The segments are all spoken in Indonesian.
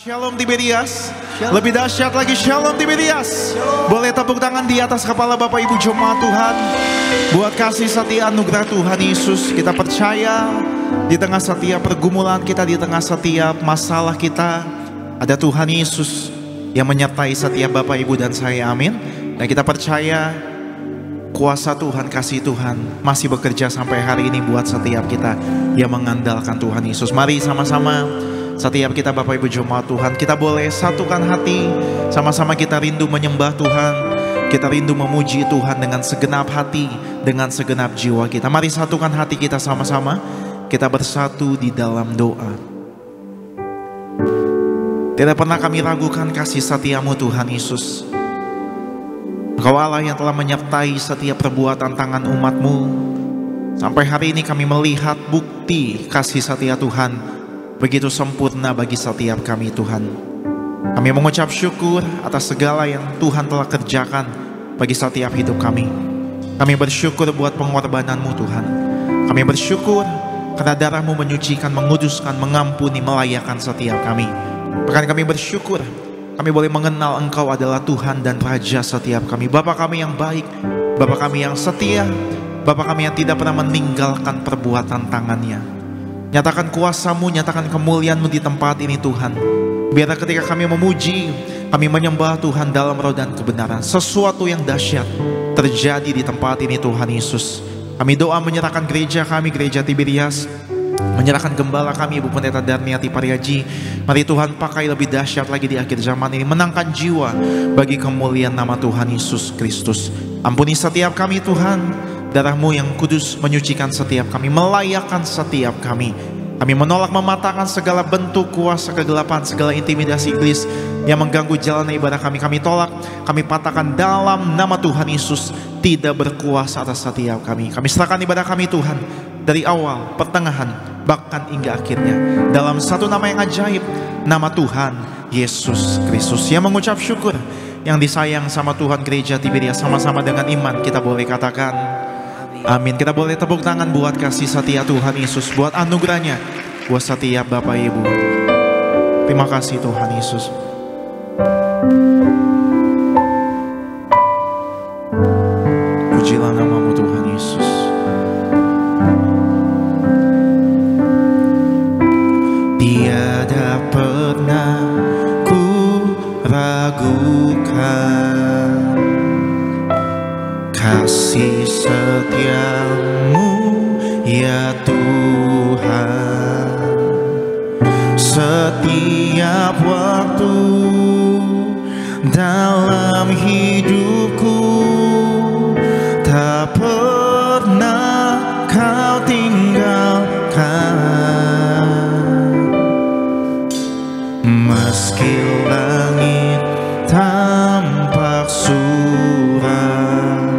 Shalom Tiberias. Lebih dahsyat lagi, Shalom Tiberias. Boleh tepuk tangan di atas kepala Bapak Ibu jemaat Tuhan. Buat kasih setia anugerah Tuhan Yesus. Kita percaya di tengah setiap pergumulan kita, di tengah setiap masalah kita, ada Tuhan Yesus yang menyertai setiap Bapak Ibu dan saya, amin. Dan kita percaya kuasa Tuhan, kasih Tuhan masih bekerja sampai hari ini buat setiap kita yang mengandalkan Tuhan Yesus. Mari sama-sama, setiap kita Bapak Ibu jemaat Tuhan, kita boleh satukan hati, sama-sama kita rindu menyembah Tuhan, kita rindu memuji Tuhan dengan segenap hati, dengan segenap jiwa kita. Mari satukan hati kita sama-sama, kita bersatu di dalam doa. Tidak pernah kami ragukan kasih setiamu Tuhan Yesus. Engkau Allah yang telah menyertai setiap perbuatan tangan umat-Mu. Sampai hari ini kami melihat bukti kasih setia Tuhan begitu sempurna bagi setiap kami Tuhan. Kami mengucap syukur atas segala yang Tuhan telah kerjakan bagi setiap hidup kami. Kami bersyukur buat pengorbanan-Mu Tuhan. Kami bersyukur karena darah-Mu menyucikan, menguduskan, mengampuni, melayakkan setiap kami. Bahkan kami bersyukur kami boleh mengenal Engkau adalah Tuhan dan Raja setiap kami. Bapa kami yang baik, Bapa kami yang setia, Bapa kami yang tidak pernah meninggalkan perbuatan tangannya. Nyatakan kuasa-Mu, nyatakan kemuliaan-Mu di tempat ini Tuhan. Biarlah ketika kami memuji, kami menyembah Tuhan dalam roh dan kebenaran, sesuatu yang dahsyat terjadi di tempat ini Tuhan Yesus. Kami doa menyerahkan gereja kami, gereja Tiberias, menyerahkan gembala kami Ibu Pendeta Darmiati Pariaji. Mari Tuhan pakai lebih dahsyat lagi di akhir zaman ini, menangkan jiwa bagi kemuliaan nama Tuhan Yesus Kristus. Ampuni setiap kami Tuhan. Darah-Mu yang kudus menyucikan setiap kami, melayakkan setiap kami. Kami menolak mematahkan segala bentuk kuasa kegelapan, segala intimidasi iblis yang mengganggu jalan ibadah kami. Kami tolak, kami patahkan dalam nama Tuhan Yesus, tidak berkuasa atas setiap kami. Kami serahkan ibadah kami Tuhan, dari awal, pertengahan, bahkan hingga akhirnya, dalam satu nama yang ajaib, nama Tuhan Yesus Kristus. Yang mengucap syukur, yang disayang sama Tuhan gereja Tiberias, sama-sama dengan iman kita boleh katakan amin. Kita boleh tepuk tangan buat kasih setia Tuhan Yesus, buat anugerahnya, buat setiap Bapak Ibu. Terima kasih Tuhan Yesus. Pujilah nama-Mu Tuhan Yesus. Tiada pernah ku ragukan kasih setia-Mu ya Tuhan. Setiap waktu dalam hidupku tak pernah Kau tinggalkan. Meski langit tampak suram,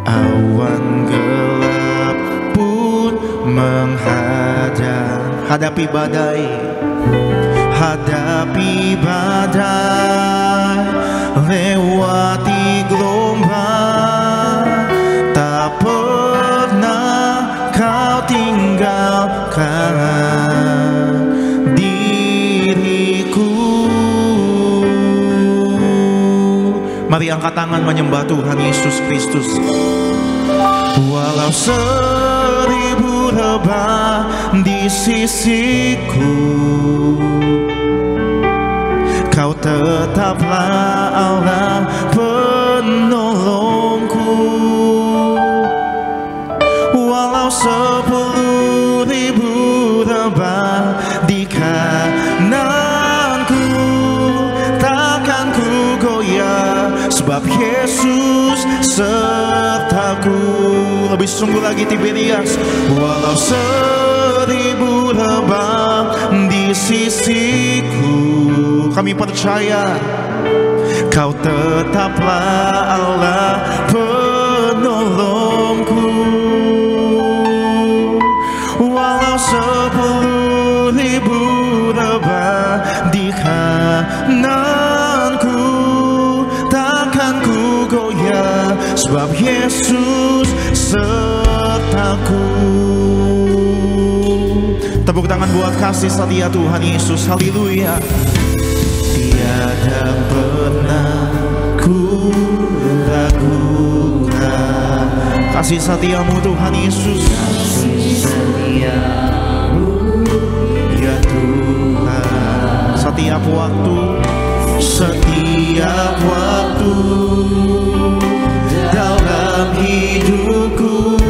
awan gelap pun menghadang. Hadapi badai, lewati gelombang, tak pernah Kau tinggalkan diriku. Mari angkat tangan menyembah Tuhan Yesus Kristus. Walau 1000 rebah di sisiku, Kau tetaplah Allah penolongku. Walau 10.000 rebah di kananku, takkan ku goyah, sebab Yesus sertaku. Lebih sungguh lagi Tiberias. Walau 1000 rebah di sisiku, kami percaya Kau tetaplah Allah penolongku. Walau 10.000 rebah di kananku, takkan ku goyah, sebab Yesus sertaku. Tepuk tangan buat kasih setia Tuhan Yesus. Haleluya. Tiada pernah ku ragukan kasih setiamu Tuhan Yesus. Kasih setiamu Ya Tuhan, setiap waktu dalam hidupku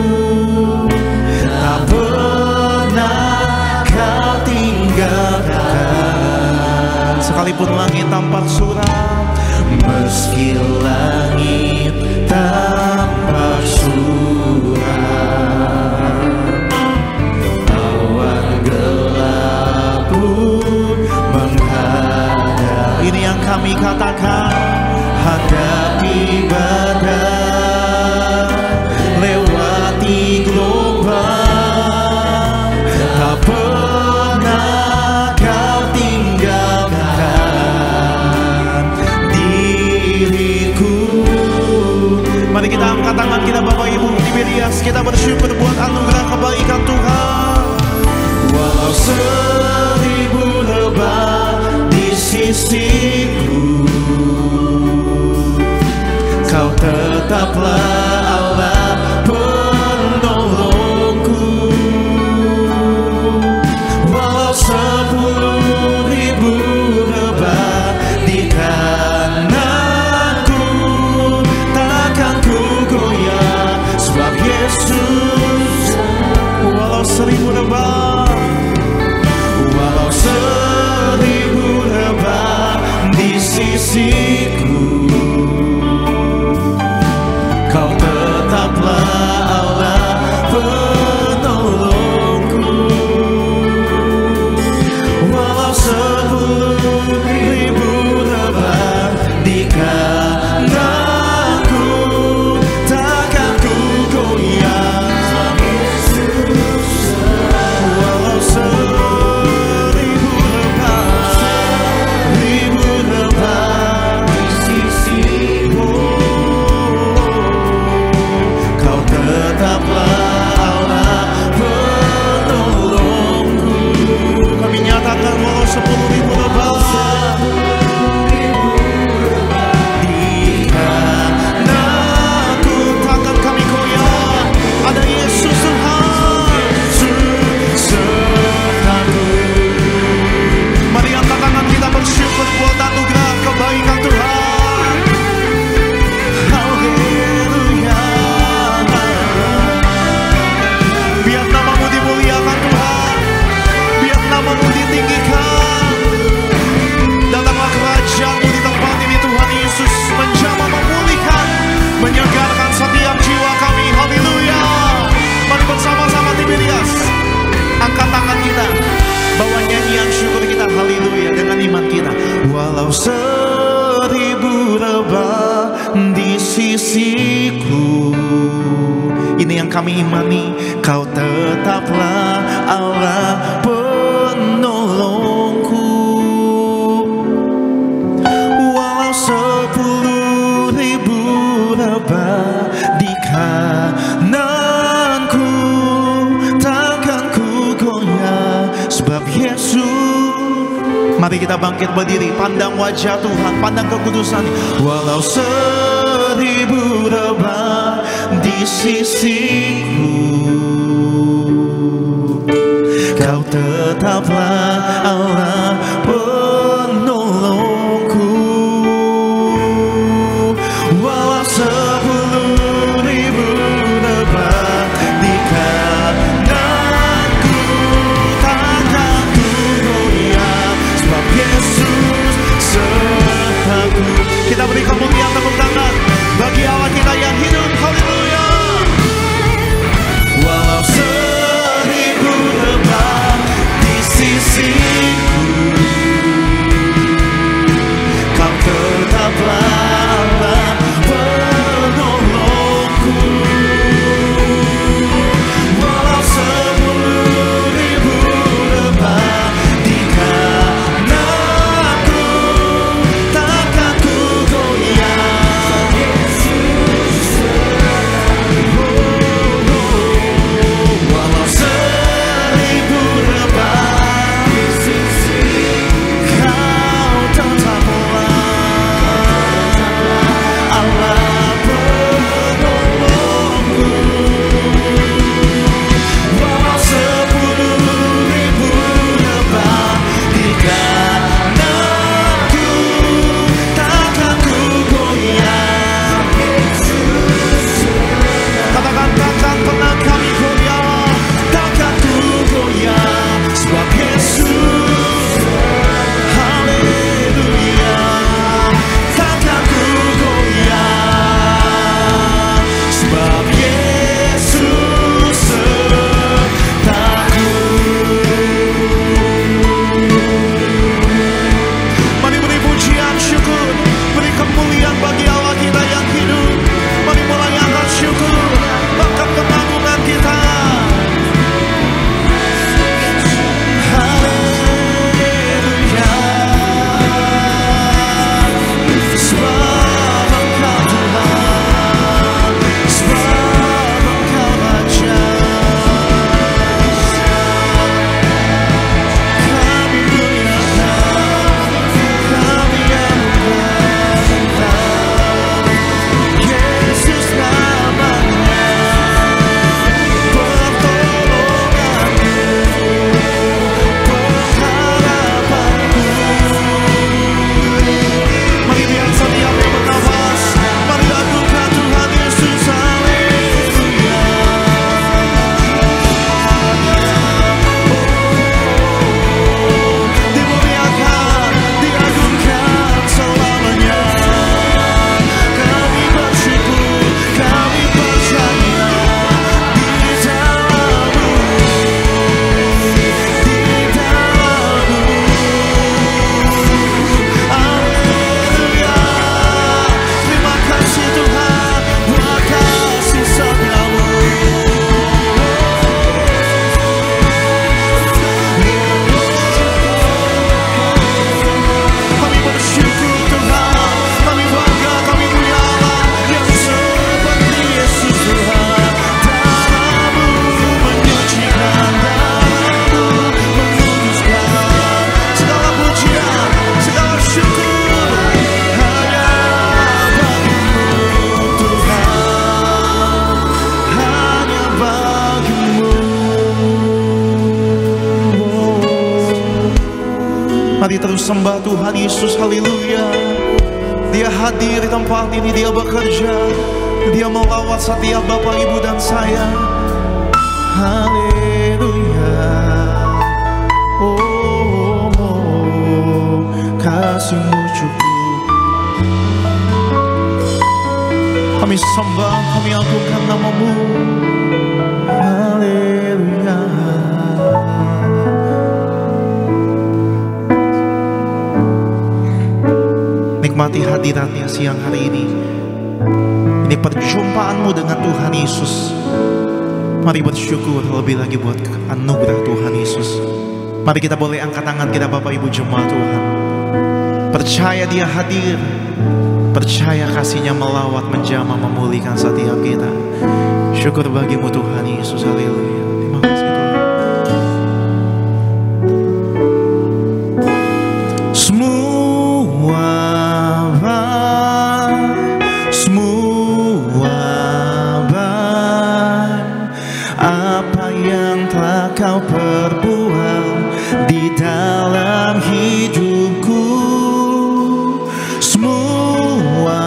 tak pernah kau tinggalkan. Sekalipun langit tampak suram, meski langit tampak suram, awan gelap pun menghadap. Ini yang kami katakan, hadapi badai, lewati gelombang, tak pernah kau tinggalkan diriku. Mari kita angkat tangan kita Bapak Ibu Tiberias, kita bersyukur buat anugerah kebaikan Tuhan. Walau 1000 lebah di sisiku, Kau tetaplah Allah penolongku. Walau 10.000 lebah di kananku, takkan ku goyah, sebab Yesus. Walau 1000 lebah, walau 1000 lebah di sisiku, Kau tetaplah Allah penolongku. Walau 10.000 lebah di kananku, takkan ku goyah. Walau 1000 lebah di sisiku, Kau tetaplah Allah penolongku. Kami nyatakan walau 10.000 lebah di kananku, takkan kami goyah. Ada Yesus Tuhan sertaku. Mari angkat tangan kita bersyukur buat anugerah kebaikan Tuhan. Haleluya. Biar namamu dimuliakan Tuhan, biar namamu ditinggikan. Datanglah kerajaan-Mu di tempat ini Tuhan Yesus, menjamah, memulihkan, menyegarkan setiap jiwa kami. Haleluya. Mari bersama-sama Tiberias, angkat tangan kita, bawa nyanyian syukur kita. Haleluya, dengan iman kita. Walau 1000 lebah di sisiku, ini yang kami imani, Kau tetaplah Allah penolongku. Walau 10.000 lebah di kananku, takkan ku goyah, sebab Yesus. Mari kita bangkit berdiri, pandang wajah Tuhan, pandang kekudusan. Walau 1000 lebah di sisiku, Kau tetaplah Allah penolongku. Walau 10.000 lebah di kananku, takkan ku goyah, sebab Yesus sertaku. Kita beri kemuliaan, tepuk tangan bagi Allah kita yang hidup. Haleluya. Walau 1000 lebah di sisi Mari terus sembah Tuhan Yesus, haleluya. Dia hadir di tempat ini, dia bekerja, dia melawat setiap Bapak Ibu dan saya. Haleluya. Oh, kasih-Mu cukup. Kami sembah, kami agungkan nama-Mu. Haleluya. Nikmati hadiratnya siang hari ini. Ini perjumpaanmu dengan Tuhan Yesus. Mari bersyukur lebih lagi buat anugerah Tuhan Yesus. Mari kita boleh angkat tangan kita Bapak Ibu jemaat Tuhan. Percaya dia hadir. Percaya kasihnya melawat, menjamah, memulihkan setiap kita. Syukur bagimu Tuhan Yesus, haleluya. Terima kasih Tuhan. Apa yang telah Kau perbuat di dalam hidupku, semua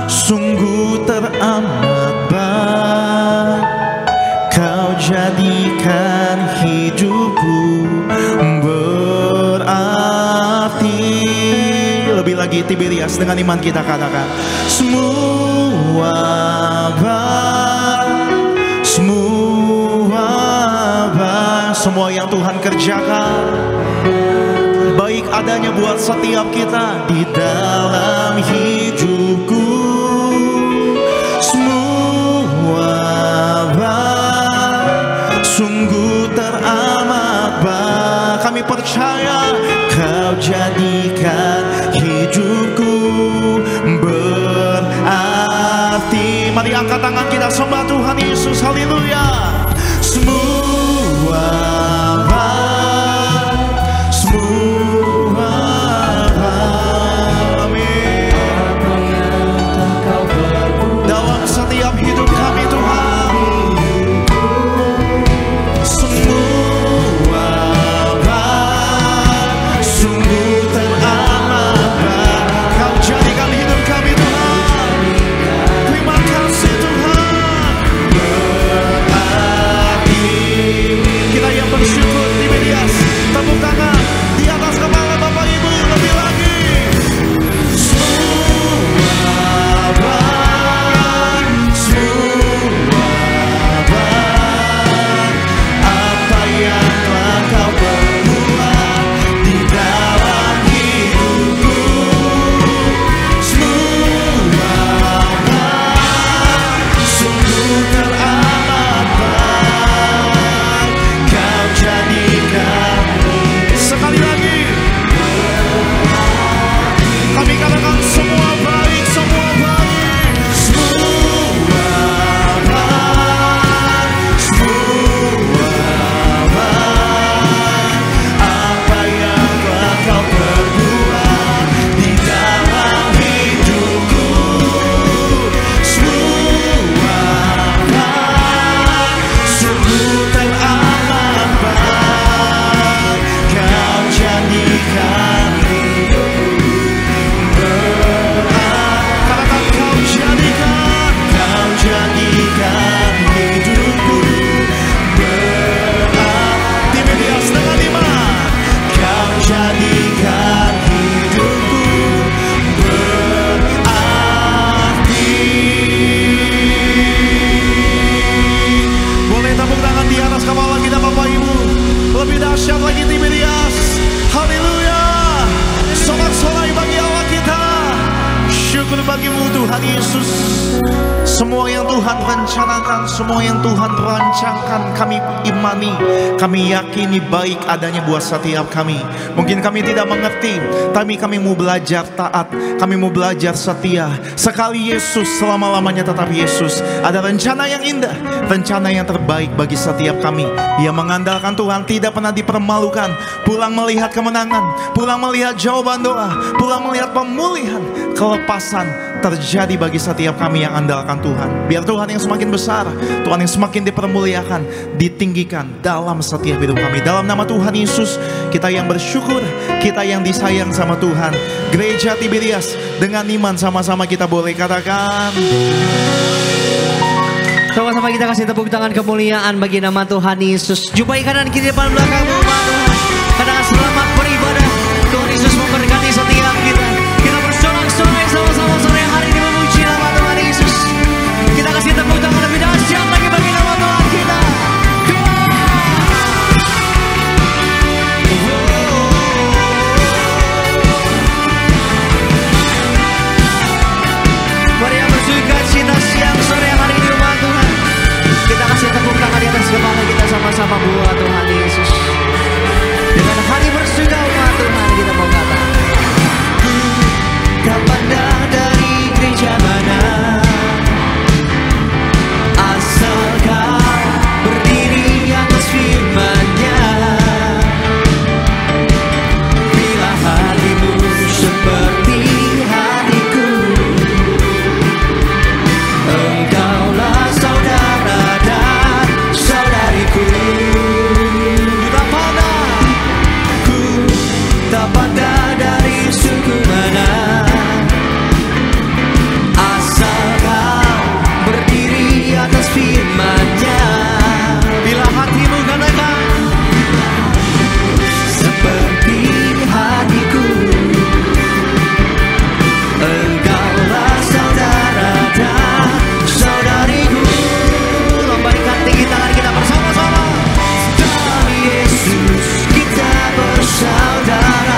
sungguh teramat baik. Kau jadikan hidupku berarti. Lebih lagi Tiberias, dengan iman kita katakan, semua yang Tuhan kerjakan baik adanya buat setiap kita di dalam hidupku. Semua sungguh teramat baik. Kami percaya Kau jadikan hidupku berarti. Mari angkat tangan kita sembah Tuhan Yesus, haleluya. Dalam setiap hidup kami Tuhan, semua sungguh teramat baik. Kau jadikan hidup kami Tuhan. Terima kasih Tuhan. Berarti kita yang bersyukur di media, tepuk tangan di atas kepala Bapak Ibu lebih lagi. Lebih dahsyat lagi Tiberias, haleluya. Sorak-sorai bagi Allah kita. Syukur bagimu Tuhan Yesus. Semua yang Tuhan rencanakan, semua yang Tuhan rancangkan, kami imani, kami yakini baik adanya buat setiap kami. Mungkin kami tidak mengerti, tapi kami mau belajar taat, kami mau belajar setia. Sekali Yesus, selama-lamanya tetap Yesus. Ada rencana yang indah, rencana yang terbaik bagi setiap kami. Yang mengandalkan Tuhan tidak pernah dipermalukan. Pulang melihat kemenangan, pulang melihat jawaban doa, pulang melihat pemulihan, kelepasan, terjadi bagi setiap kami yang andalkan Tuhan. Biar Tuhan yang semakin besar, Tuhan yang semakin dipermuliakan, ditinggikan dalam setiap hidup kami. Dalam nama Tuhan Yesus, kita yang bersyukur, kita yang disayang sama Tuhan. Gereja Tiberias, dengan iman sama-sama kita boleh katakan. Sama-sama kita kasih tepuk tangan kemuliaan bagi nama Tuhan Yesus. Jumpai kanan kiri depan belakangmu Tuhan. Katakan selamat beribadah. Tuhan Yesus memberkati setiap kita. Kita bersorak-sorai sama-sama sore hari ini memuji nama Tuhan Yesus. Kita kasih tepuk tangan lebih dahsyat lagi bagi nama Tuhan kita. Mari yang bersukacita siang sore hari ini umat Tuhan. Kita kasih tepuk tangan di atas kepala kita sama-sama buat Tuhan Yesus. Dengan hati bersuka umat Tuhan kita mau kata, tak pandang dari gereja mana, asal kau berdiri atas firman-Nya. Bila hatimu seperti hatiku, engkaulah saudara dan saudariku. Tak pandang dari suku mana, asal kau berdiri atas firman-Nya. Bila hatimu katakan seperti hatiku, engkaulah saudara dan saudariku. Lambaikan tinggi tangan kita bersama-sama. Dalam Yesus kita bersaudara.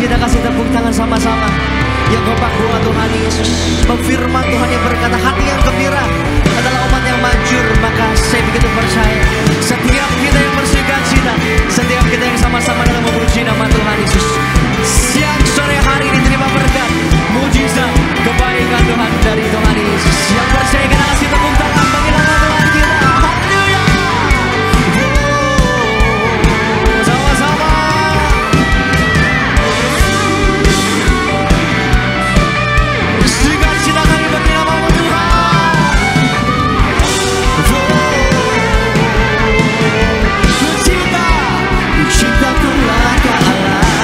Kita kasih tepuk tangan sama-sama. Yang kompak buat Tuhan Yesus. Firman Tuhan yang berkata, hati yang gembira adalah umat yang manjur. Maka saya begitu percaya, setiap kita yang bersukacita, setiap kita yang sama-sama dalam memuji nama Tuhan Yesus, siang sore hari ini terima berkat, mujizat, kebaikan Tuhan dari Tuhan Yesus. Yang percaya kita kasih tepuk tangan bagi nama Tuhan kita. Haleluya. Sama-sama. Sukacita kami bagi nama Tuhan. Cinta keluarga Allah.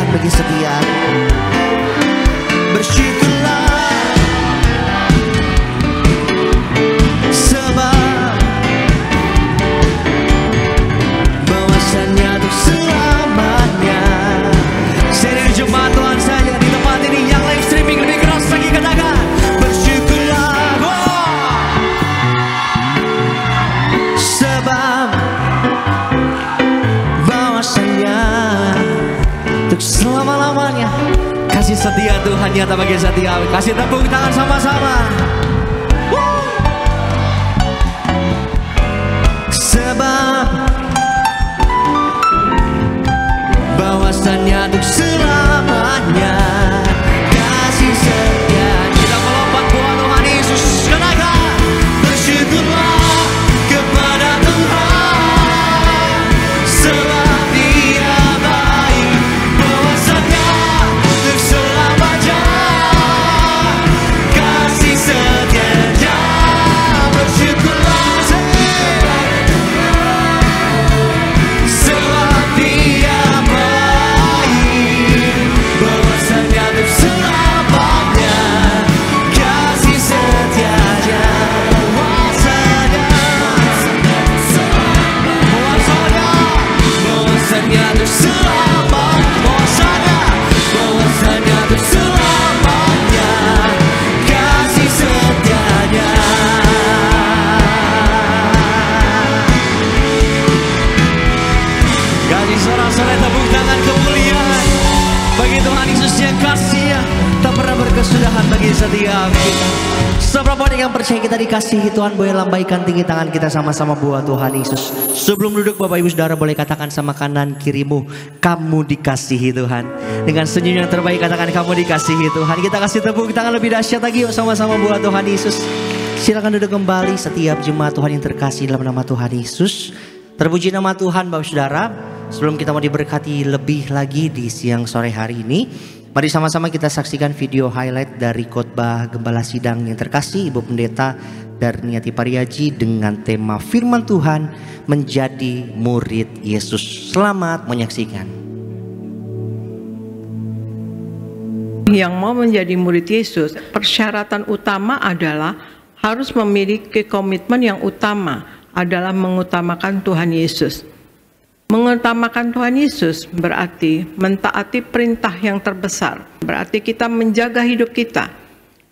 bagi setiap. Bersyukurlah sebab bahwasannya untuk selamanya. Sering jemaat Tuhan saja di tempat ini, yang live streaming lebih keras lagi katakan bersyukurlah. Sebab bahwasannya untuk selama-lamanya kasih setia Tuhan nyata bagi setiap. Kasih tepuk tangan sama-sama. Sebab bahwasannya untuk selamanya kasih setia. Kita melompat buat Tuhan Yesus. Katakan bersyukurlah kepada Tuhan sebab Dia baik. Bahwasannya untuk selamanya kasih setianya. Bersyukurlah sebab Dia baik. Bahwasannya untuk selamanya kasih setianya. Bahwasannya untuk selamanya, bahwasannya untuk selamanya kasih setianya. Kasih sorak-sorai tepuk tangan kemuliaan bagi Tuhan Yesus yang kasih ya, tak pernah berkesudahan bagi setiap kita. Seberapa banyak yang percaya kita dikasihi Tuhan, boleh lambaikan tinggi tangan kita sama-sama buat Tuhan Yesus. Sebelum duduk Bapak Ibu Saudara boleh katakan sama kanan kirimu, kamu dikasihi Tuhan. Dengan senyum yang terbaik katakan kamu dikasihi Tuhan. Kita kasih tepuk tangan lebih dahsyat lagi yuk sama-sama buat Tuhan Yesus. Silakan duduk kembali setiap jemaat Tuhan yang terkasih dalam nama Tuhan Yesus. Terpuji nama Tuhan Bapak Saudara. Sebelum kita mau diberkati lebih lagi di siang sore hari ini, mari sama-sama kita saksikan video highlight dari khotbah Gembala Sidang yang terkasih Ibu Pendeta Darniati Pariaji dengan tema Firman Tuhan menjadi murid Yesus. Selamat menyaksikan. Yang mau menjadi murid Yesus, persyaratan utama adalah harus memiliki komitmen yang utama adalah mengutamakan Tuhan Yesus. Mengutamakan Tuhan Yesus berarti mentaati perintah yang terbesar. Berarti kita menjaga hidup kita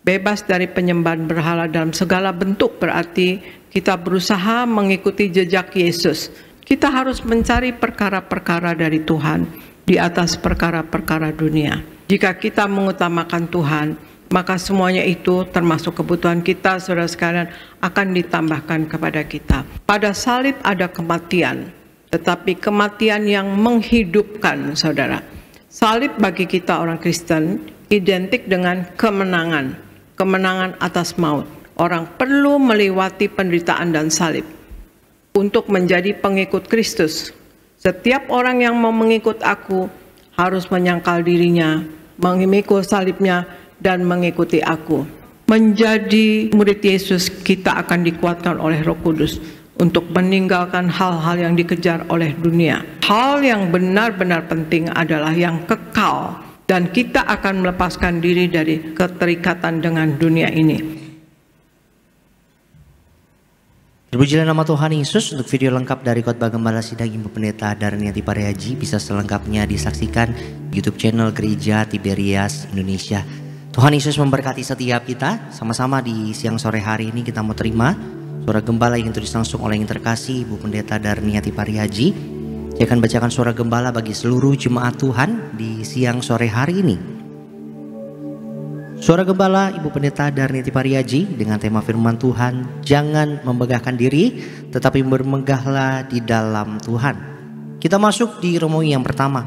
bebas dari penyembahan berhala dalam segala bentuk. Berarti kita berusaha mengikuti jejak Yesus. Kita harus mencari perkara-perkara dari Tuhan di atas perkara-perkara dunia. Jika kita mengutamakan Tuhan, maka semuanya itu termasuk kebutuhan kita, saudara sekalian, akan ditambahkan kepada kita. Pada salib ada kematian, tetapi kematian yang menghidupkan, saudara. Salib bagi kita orang Kristen identik dengan kemenangan, kemenangan atas maut. Orang perlu melewati penderitaan dan salib untuk menjadi pengikut Kristus. Setiap orang yang mau mengikut aku harus menyangkal dirinya, memikul salibnya, dan mengikuti aku. Menjadi murid Yesus, kita akan dikuatkan oleh Roh Kudus untuk meninggalkan hal-hal yang dikejar oleh dunia. Hal yang benar-benar penting adalah yang kekal, dan kita akan melepaskan diri dari keterikatan dengan dunia ini. Terpujilah nama Tuhan Yesus. Untuk video lengkap dari khotbah Gembala Sidang Ibu Pendeta Darniati Pariaji bisa selengkapnya disaksikan YouTube channel Gereja Tiberias Indonesia. Tuhan Yesus memberkati setiap kita. Sama-sama di siang sore hari ini kita mau terima suara gembala yang tulis langsung oleh yang terkasih Ibu Pendeta Darniati Pariaji. Saya akan bacakan suara gembala bagi seluruh jemaat Tuhan di siang sore hari ini. Suara gembala Ibu Pendeta Darniati Pariaji dengan tema firman Tuhan, jangan memegahkan diri tetapi bermegahlah di dalam Tuhan. Kita masuk di Romawi yang pertama.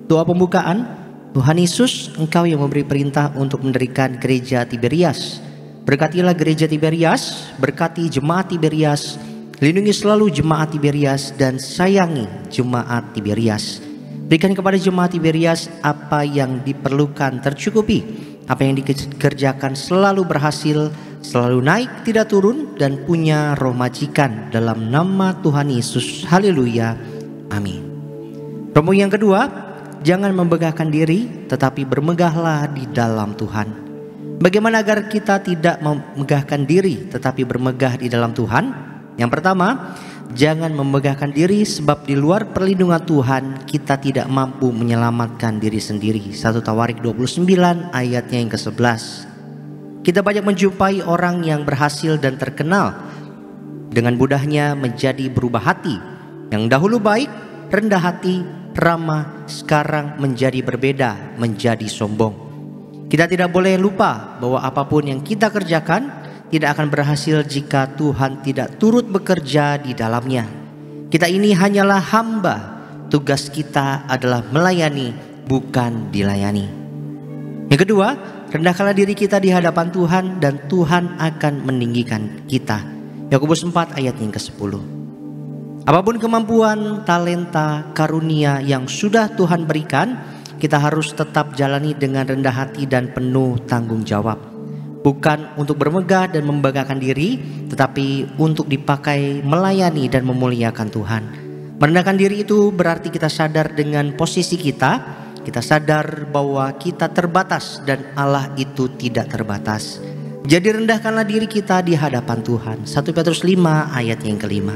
Doa pembukaan, Tuhan Yesus, Engkau yang memberi perintah untuk mendirikan gereja Tiberias. Berkatilah gereja Tiberias, berkati jemaat Tiberias, lindungi selalu jemaat Tiberias dan sayangi jemaat Tiberias. Berikan kepada jemaat Tiberias apa yang diperlukan tercukupi, apa yang dikerjakan selalu berhasil, selalu naik tidak turun, dan punya roh majikan dalam nama Tuhan Yesus. Haleluya, amin. Romo yang kedua, jangan membegahkan diri, tetapi bermegahlah di dalam Tuhan. Bagaimana agar kita tidak memegahkan diri tetapi bermegah di dalam Tuhan? Yang pertama, jangan memegahkan diri, sebab di luar perlindungan Tuhan kita tidak mampu menyelamatkan diri sendiri. 1 Tawarik 29 ayatnya yang ke-11. Kita banyak menjumpai orang yang berhasil dan terkenal dengan mudahnya menjadi berubah hati. Yang dahulu baik, rendah hati, ramah, sekarang menjadi berbeda, menjadi sombong. Kita tidak boleh lupa bahwa apapun yang kita kerjakan tidak akan berhasil jika Tuhan tidak turut bekerja di dalamnya. Kita ini hanyalah hamba. Tugas kita adalah melayani, bukan dilayani. Yang kedua, rendahkanlah diri kita di hadapan Tuhan dan Tuhan akan meninggikan kita. Yakobus 4 ayat yang ke-10. Apapun kemampuan, talenta, karunia yang sudah Tuhan berikan, kita harus tetap jalani dengan rendah hati dan penuh tanggung jawab. Bukan untuk bermegah dan membanggakan diri, tetapi untuk dipakai melayani dan memuliakan Tuhan. Merendahkan diri itu berarti kita sadar dengan posisi kita. Kita sadar bahwa kita terbatas dan Allah itu tidak terbatas. Jadi rendahkanlah diri kita di hadapan Tuhan. 1 Petrus 5 ayat yang ke-5.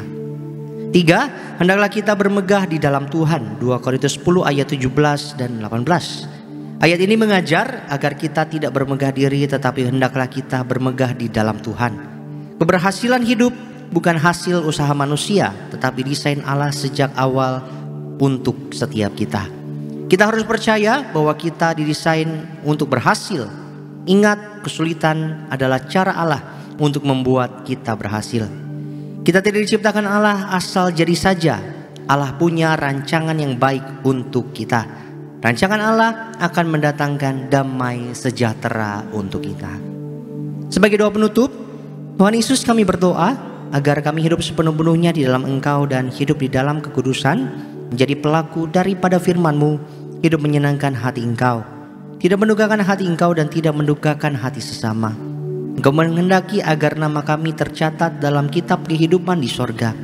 3. Hendaklah kita bermegah di dalam Tuhan. 2 Korintus 10 ayat 17 dan 18. Ayat ini mengajar agar kita tidak bermegah diri, tetapi hendaklah kita bermegah di dalam Tuhan. Keberhasilan hidup bukan hasil usaha manusia, tetapi desain Allah sejak awal untuk setiap kita. Kita harus percaya bahwa kita didesain untuk berhasil. Ingat, kesulitan adalah cara Allah untuk membuat kita berhasil. Kita tidak diciptakan Allah asal jadi saja. Allah punya rancangan yang baik untuk kita. Rancangan Allah akan mendatangkan damai sejahtera untuk kita. Sebagai doa penutup, Tuhan Yesus, kami berdoa agar kami hidup sepenuh-penuhnya di dalam Engkau dan hidup di dalam kekudusan, menjadi pelaku daripada firman-Mu, hidup menyenangkan hati Engkau, tidak mendukakan hati Engkau dan tidak mendukakan hati sesama. Engkau menghendaki agar nama kami tercatat dalam kitab kehidupan di sorga.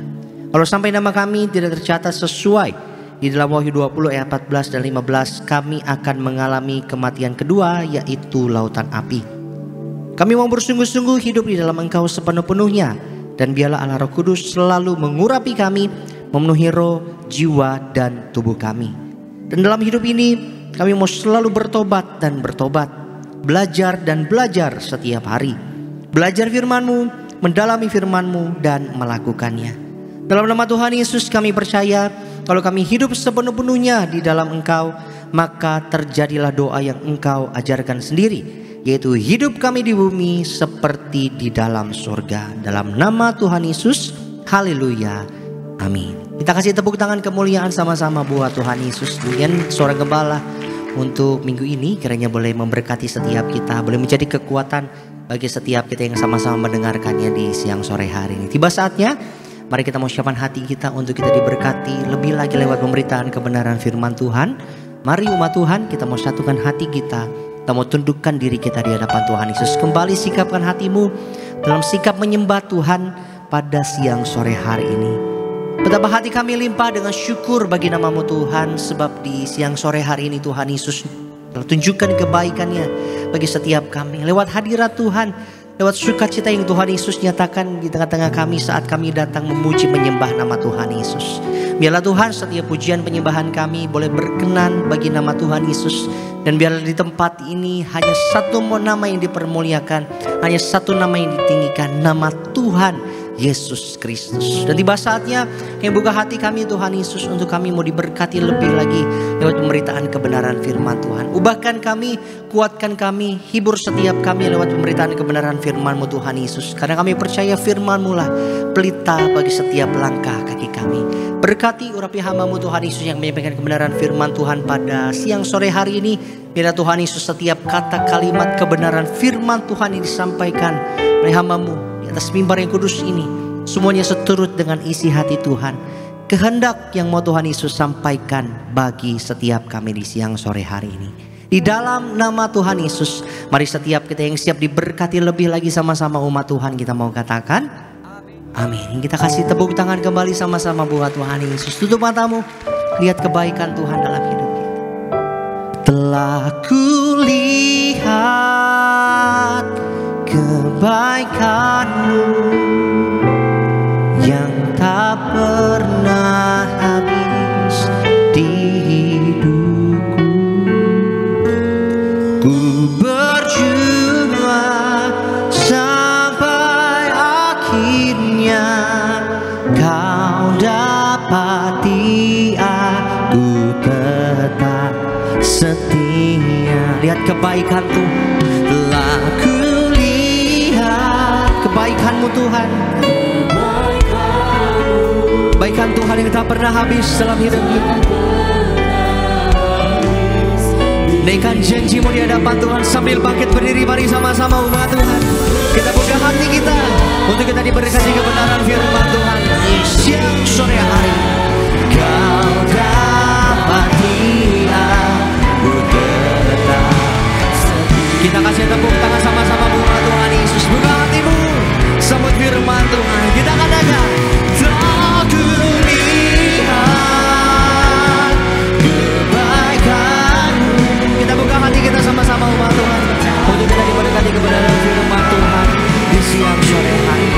Kalau sampai nama kami tidak tercatat sesuai di dalam Wahyu 20 ayat 14 dan 15, kami akan mengalami kematian kedua, yaitu lautan api. Kami mau bersungguh-sungguh hidup di dalam Engkau sepenuh-penuhnya, dan biarlah Allah Roh Kudus selalu mengurapi kami, memenuhi roh, jiwa, dan tubuh kami. Dan dalam hidup ini kami mau selalu bertobat dan bertobat, belajar dan belajar setiap hari. Belajar firman-Mu, mendalami firman-Mu, dan melakukannya. Dalam nama Tuhan Yesus kami percaya, kalau kami hidup sepenuh-penuhnya di dalam Engkau, maka terjadilah doa yang Engkau ajarkan sendiri, yaitu hidup kami di bumi seperti di dalam surga. Dalam nama Tuhan Yesus, haleluya, amin. Kita kasih tepuk tangan kemuliaan sama-sama buat Tuhan Yesus. Kemudian seorang gembala untuk minggu ini kiranya boleh memberkati setiap kita, boleh menjadi kekuatan bagi setiap kita yang sama-sama mendengarkannya di siang sore hari ini. Tiba saatnya, mari kita mau siapkan hati kita untuk kita diberkati lebih lagi lewat pemberitaan kebenaran firman Tuhan. Mari umat Tuhan, kita mau satukan hati kita, kita mau tundukkan diri kita di hadapan Tuhan Yesus. Kembali sikapkan hatimu dalam sikap menyembah Tuhan pada siang sore hari ini. Betapa hati kami limpah dengan syukur bagi nama-Mu Tuhan, sebab di siang sore hari ini Tuhan Yesus telah tunjukkan kebaikannya bagi setiap kami. Lewat hadirat Tuhan, lewat sukacita yang Tuhan Yesus nyatakan di tengah-tengah kami saat kami datang memuji menyembah nama Tuhan Yesus. Biarlah Tuhan setiap pujian penyembahan kami boleh berkenan bagi nama Tuhan Yesus. Dan biarlah di tempat ini hanya satu nama yang dipermuliakan, hanya satu nama yang ditinggikan, nama Tuhan Yesus Kristus. Dan tiba saatnya kami buka hati kami Tuhan Yesus, untuk kami mau diberkati lebih lagi lewat pemberitaan kebenaran firman Tuhan. Ubahkan kami, kuatkan kami, hibur setiap kami lewat pemberitaan kebenaran firman-Mu Tuhan Yesus. Karena kami percaya firman-Mu lah pelita bagi setiap langkah kaki kami. Berkati urapi hamba-Mu Tuhan Yesus yang menyampaikan kebenaran firman Tuhan pada siang sore hari ini. Biarlah Tuhan Yesus setiap kata kalimat kebenaran firman Tuhan yang disampaikan oleh hamba-Mu di atas mimbar yang kudus ini, semuanya seturut dengan isi hati Tuhan, kehendak yang mau Tuhan Yesus sampaikan bagi setiap kami di siang sore hari ini. Di dalam nama Tuhan Yesus, mari setiap kita yang siap diberkati lebih lagi sama-sama umat Tuhan, kita mau katakan amin. Kita kasih tepuk tangan kembali sama-sama buat Tuhan Yesus. Tutup matamu, lihat kebaikan Tuhan dalam hidup kita. telah kulihat kebaikan-Mu yang tak pernah habis di hidupku. Ku berjuang sampai akhirnya Kau dapati aku tetap setia. Lihat kebaikan Tuhan, telah kulihat kebaikan-Mu Tuhan, kebaikan Tuhan yang tak pernah habis dalam hidup kita. Naikkan janji-Mu di hadapan Tuhan sambil bangkit berdiri, mari sama-sama umat Tuhan. Kita buka hati kita untuk kita diberkati kebenaran firman Tuhan siang sore hari. Kau dapati aku tetap. Kita kasih tepuk tangan sama-sama buat Tuhan Yesus. Buka hatimu, sambut firman Tuhan. Kita katakan, telah kulihat kebaikan-Mu. Kita buka hati kita sama-sama umat Tuhan untuk kita diberkati kebenaran firman Tuhan di siang sore hari.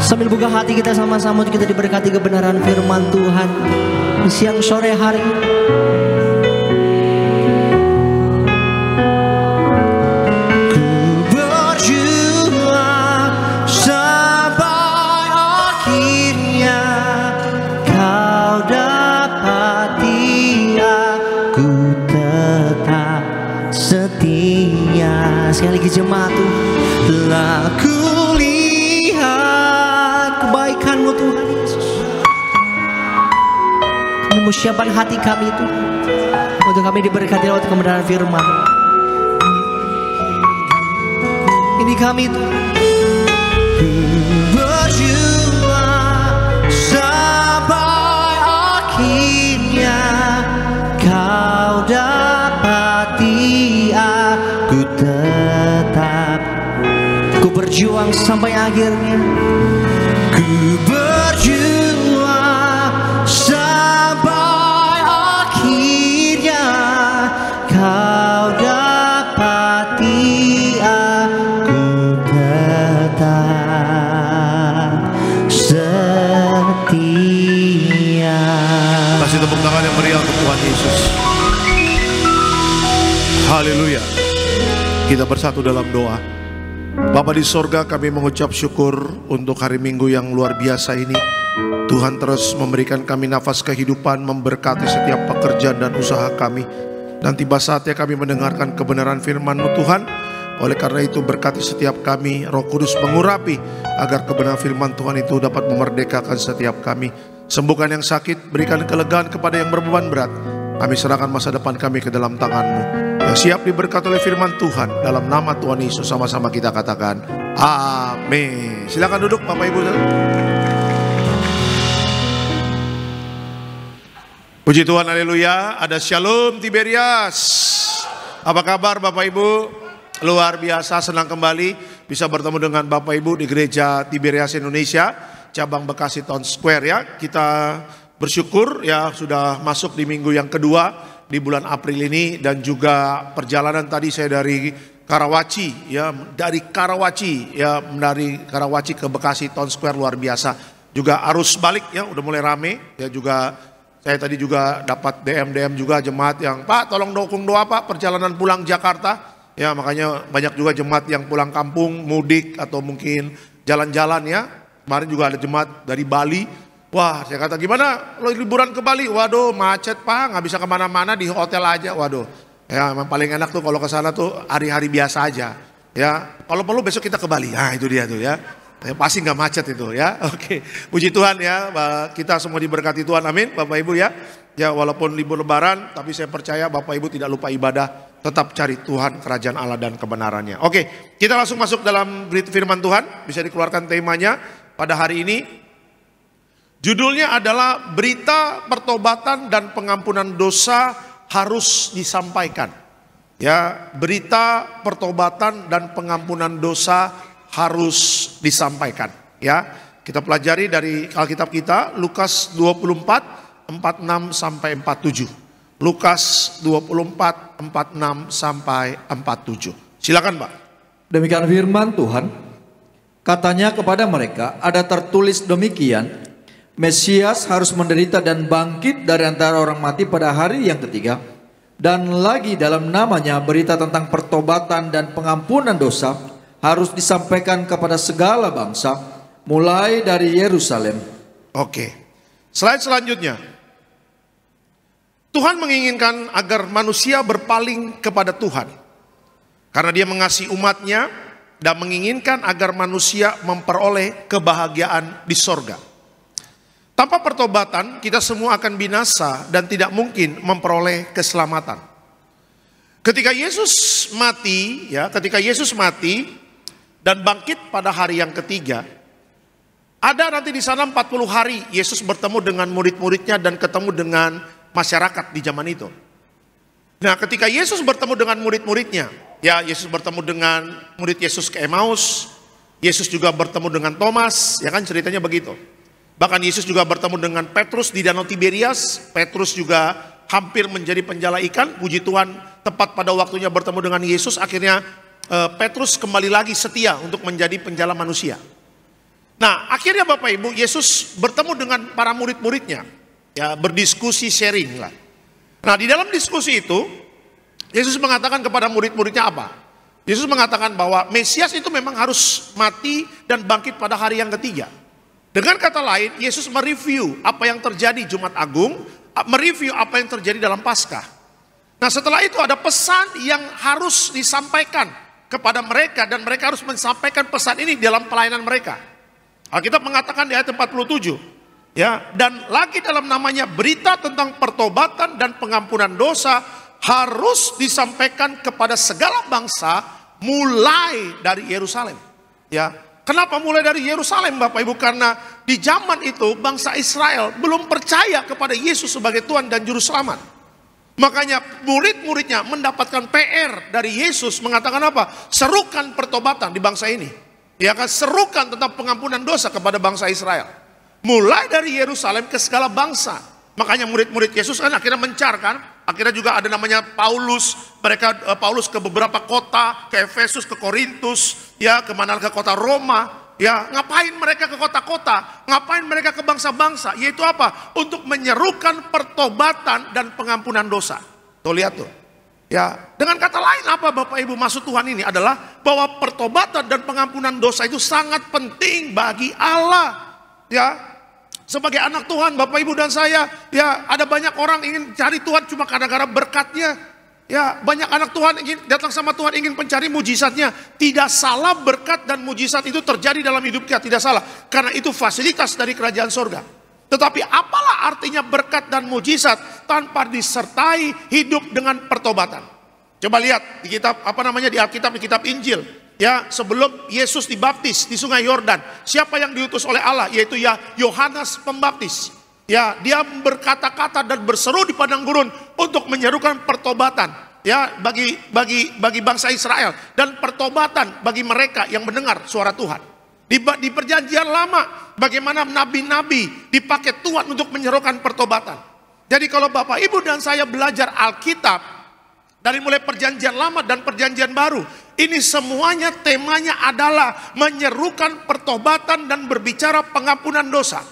Sambil buka hati kita sama-sama untuk kita diberkati kebenaran firman Tuhan di siang sore hari. Ku berjuang sampai akhirnya Kau dapati aku tetap setia. Sekali lagi jemaat Tuhan, telah kulihat kebaikan-Mu Tuhan Yesus. Kami mau siapkan hati kami itu untuk kami diberkati lewat kebenaran firman. Ini kami itu berjuang sampai akhirnya Kau dapati aku tetap. Ku berjuang sampai akhirnya. Ku berjuang sampai akhirnya Kau dapati aku tetap setia. Kasih tepuk tangan yang meriah untuk Tuhan Yesus. Haleluya. Kita bersatu dalam doa. Bapa di sorga, kami mengucap syukur untuk hari Minggu yang luar biasa ini. Tuhan terus memberikan kami nafas kehidupan, memberkati setiap pekerjaan dan usaha kami. Dan tiba saatnya kami mendengarkan kebenaran firman-Mu Tuhan. Oleh karena itu berkati setiap kami, Roh Kudus mengurapi agar kebenaran firman Tuhan itu dapat memerdekakan setiap kami. Sembuhkan yang sakit, berikan kelegaan kepada yang berbeban berat. Kami serahkan masa depan kami ke dalam tangan-Mu. Yang siap diberkati oleh firman Tuhan, dalam nama Tuhan Yesus sama-sama kita katakan amin. Silakan duduk Bapak Ibu. Puji Tuhan, haleluya. Ada Shalom Tiberias. Apa kabar Bapak Ibu? Luar biasa, senang kembali bisa bertemu dengan Bapak Ibu di Gereja Tiberias Indonesia, cabang Bekasi Town Square ya. Kita bersyukur ya sudah masuk di minggu yang kedua di bulan April ini, dan juga perjalanan tadi saya dari Karawaci ya, dari Karawaci ke Bekasi Town Square luar biasa. Juga arus balik ya udah mulai rame ya, juga saya tadi juga dapat DM juga jemaat yang, Pak tolong dukung doa Pak perjalanan pulang Jakarta. Ya makanya banyak juga jemaat yang pulang kampung, mudik atau mungkin jalan-jalan ya. Kemarin juga ada jemaat dari Bali. Wah saya kata gimana lo liburan ke Bali? Waduh macet Pak, nggak bisa kemana-mana, di hotel aja. Waduh ya memang paling enak tuh kalau ke sana tuh hari-hari biasa aja. Ya kalau perlu besok kita ke Bali. Nah itu dia tuh ya. Pasti nggak macet itu ya. Oke, puji Tuhan ya, kita semua diberkati Tuhan, amin Bapak Ibu ya. Ya walaupun libur lebaran, tapi saya percaya Bapak Ibu tidak lupa ibadah, tetap cari Tuhan, kerajaan Allah dan kebenarannya. Oke, kita langsung masuk dalam berita firman Tuhan. Bisa dikeluarkan temanya pada hari ini. Judulnya adalah berita pertobatan dan pengampunan dosa harus disampaikan. Ya, berita pertobatan dan pengampunan dosa harus disampaikan ya. Kita pelajari dari Alkitab kita Lukas 24 46 sampai 47. Lukas 24 46 sampai 47. Silakan Pak. Demikian firman Tuhan. Katanya kepada mereka, ada tertulis demikian, Mesias harus menderita dan bangkit dari antara orang mati pada hari yang ketiga, dan lagi dalam namanya berita tentang pertobatan dan pengampunan dosa harus disampaikan kepada segala bangsa, mulai dari Yerusalem. Oke, slide selanjutnya. Tuhan menginginkan agar manusia berpaling kepada Tuhan, karena Dia mengasihi umatnya dan menginginkan agar manusia memperoleh kebahagiaan di sorga. Tanpa pertobatan kita semua akan binasa dan tidak mungkin memperoleh keselamatan. Ketika Yesus mati dan bangkit pada hari yang ketiga, ada nanti di sana 40 hari Yesus bertemu dengan murid-muridnya dan ketemu dengan masyarakat di zaman itu. Nah ketika Yesus bertemu dengan murid-muridnya, ya Yesus bertemu dengan murid Yesus ke Emmaus, Yesus juga bertemu dengan Thomas, ya kan ceritanya begitu. Bahkan Yesus juga bertemu dengan Petrus di Danau Tiberias. Petrus juga hampir menjadi penjala ikan. Puji Tuhan, tepat pada waktunya bertemu dengan Yesus, akhirnya Petrus kembali lagi setia untuk menjadi penjala manusia. Nah akhirnya Bapak Ibu, Yesus bertemu dengan para murid-muridnya, ya berdiskusi, sharing lah. Nah di dalam diskusi itu Yesus mengatakan kepada murid-muridnya apa? Yesus mengatakan bahwa Mesias itu memang harus mati dan bangkit pada hari yang ketiga. Dengan kata lain, Yesus mereview apa yang terjadi Jumat Agung, mereview apa yang terjadi dalam Paskah. Nah setelah itu ada pesan yang harus disampaikan kepada mereka, dan mereka harus menyampaikan pesan ini dalam pelayanan mereka. Alkitab mengatakan di ayat 47 ya, dan lagi dalam namanya berita tentang pertobatan dan pengampunan dosa harus disampaikan kepada segala bangsa mulai dari Yerusalem. Ya, kenapa mulai dari Yerusalem Bapak Ibu? Karena di zaman itu bangsa Israel belum percaya kepada Yesus sebagai Tuhan dan Juru Selamat. Makanya murid-muridnya mendapatkan PR dari Yesus, mengatakan apa? Serukan pertobatan di bangsa ini. Ya kan, serukan tentang pengampunan dosa kepada bangsa Israel. Mulai dari Yerusalem ke segala bangsa. Makanya murid-murid Yesus kan akhirnya mencarkan. Akhirnya juga ada namanya Paulus. Paulus ke beberapa kota, ke Efesus, ke Korintus, ya kemana, ke kota Roma. Ya, ngapain mereka ke kota-kota? Ngapain mereka ke bangsa-bangsa? Yaitu apa? Untuk menyerukan pertobatan dan pengampunan dosa. Tuh lihat tuh. Ya, dengan kata lain apa Bapak Ibu maksud Tuhan ini adalah bahwa pertobatan dan pengampunan dosa itu sangat penting bagi Allah. Ya, sebagai anak Tuhan Bapak Ibu dan saya, ya ada banyak orang ingin cari Tuhan cuma gara-gara berkatnya. Ya, banyak anak Tuhan ingin datang sama Tuhan, ingin mencari mujizatnya. Tidak salah berkat dan mujizat itu terjadi dalam hidup kita, tidak salah. Karena itu fasilitas dari kerajaan sorga. Tetapi apalah artinya berkat dan mujizat tanpa disertai hidup dengan pertobatan? Coba lihat di kitab di Alkitab, di kitab Injil. Ya, sebelum Yesus dibaptis di Sungai Yordan, siapa yang diutus oleh Allah? Yaitu ya Yohanes Pembaptis. Ya, dia berkata-kata dan berseru di padang gurun untuk menyerukan pertobatan. ya bagi bangsa Israel, dan pertobatan bagi mereka yang mendengar suara Tuhan. Di perjanjian lama, bagaimana nabi-nabi dipakai Tuhan untuk menyerukan pertobatan. Jadi kalau Bapak Ibu dan saya belajar Alkitab dari mulai perjanjian lama dan perjanjian baru, ini semuanya temanya adalah menyerukan pertobatan dan berbicara pengampunan dosa.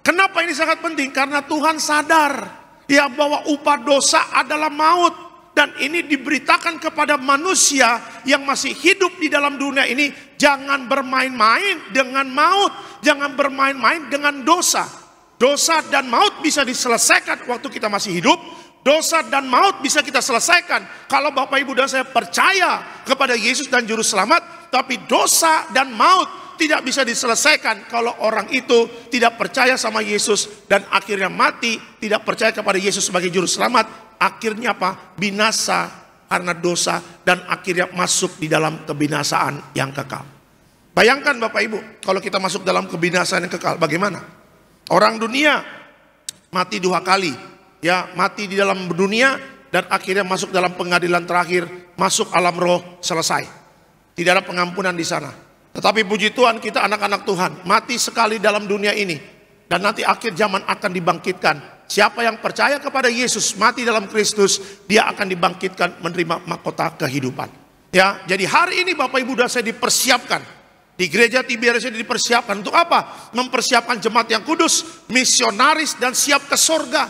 Kenapa ini sangat penting? Karena Tuhan sadar ya bahwa upah dosa adalah maut. Dan ini diberitakan kepada manusia yang masih hidup di dalam dunia ini. Jangan bermain-main dengan maut. Jangan bermain-main dengan dosa. Dosa dan maut bisa diselesaikan waktu kita masih hidup. Dosa dan maut bisa kita selesaikan kalau Bapak Ibu dan saya percaya kepada Yesus dan Juru Selamat. Tapi dosa dan maut tidak bisa diselesaikan kalau orang itu tidak percaya sama Yesus dan akhirnya mati, tidak percaya kepada Yesus sebagai Juru Selamat. Akhirnya apa? Binasa karena dosa dan akhirnya masuk di dalam kebinasaan yang kekal. Bayangkan Bapak Ibu, kalau kita masuk dalam kebinasaan yang kekal, bagaimana? Orang dunia mati 2 kali, ya, mati di dalam dunia dan akhirnya masuk dalam pengadilan terakhir, masuk alam roh, selesai. Tidak ada pengampunan di sana. Tetapi puji Tuhan, kita anak-anak Tuhan, mati sekali dalam dunia ini dan nanti akhir zaman akan dibangkitkan. Siapa yang percaya kepada Yesus, mati dalam Kristus, dia akan dibangkitkan menerima mahkota kehidupan. Ya, jadi hari ini Bapak Ibu dan saya dipersiapkan di gereja Tiberias ini, dipersiapkan untuk apa? Mempersiapkan jemaat yang kudus, misionaris dan siap ke sorga.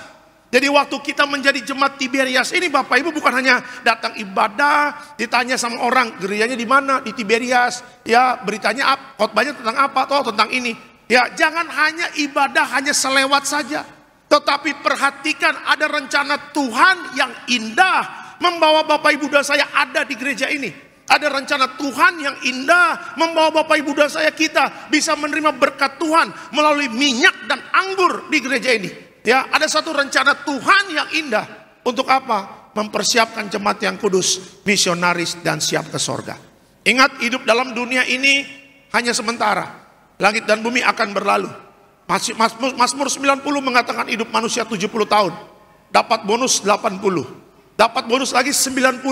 Jadi waktu kita menjadi jemaat Tiberias ini Bapak Ibu bukan hanya datang ibadah, ditanya sama orang gerejanya di mana, di Tiberias, ya beritanya apa, khotbahnya tentang apa, atau tentang ini. Ya, jangan hanya ibadah hanya selewat saja. Tetapi perhatikan ada rencana Tuhan yang indah membawa Bapak Ibu dan saya ada di gereja ini. Ada rencana Tuhan yang indah membawa Bapak Ibu dan saya kita bisa menerima berkat Tuhan melalui minyak dan anggur di gereja ini. Ya, ada satu rencana Tuhan yang indah untuk apa? Mempersiapkan jemaat yang kudus, misionaris dan siap ke sorga. Ingat, hidup dalam dunia ini hanya sementara. Langit dan bumi akan berlalu. Mazmur 90 mengatakan hidup manusia 70 tahun. Dapat bonus 80. Dapat bonus lagi 90.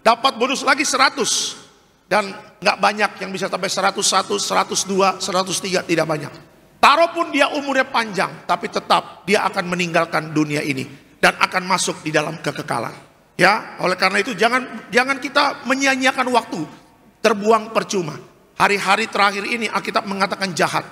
Dapat bonus lagi 100. Dan gak banyak yang bisa sampai 101, 102, 103, tidak banyak. Taruh pun dia umurnya panjang, tapi tetap dia akan meninggalkan dunia ini. Dan akan masuk di dalam kekekalan. Ya, oleh karena itu jangan kita menyia-nyiakan waktu. Terbuang percuma. Hari-hari terakhir ini Alkitab mengatakan jahat.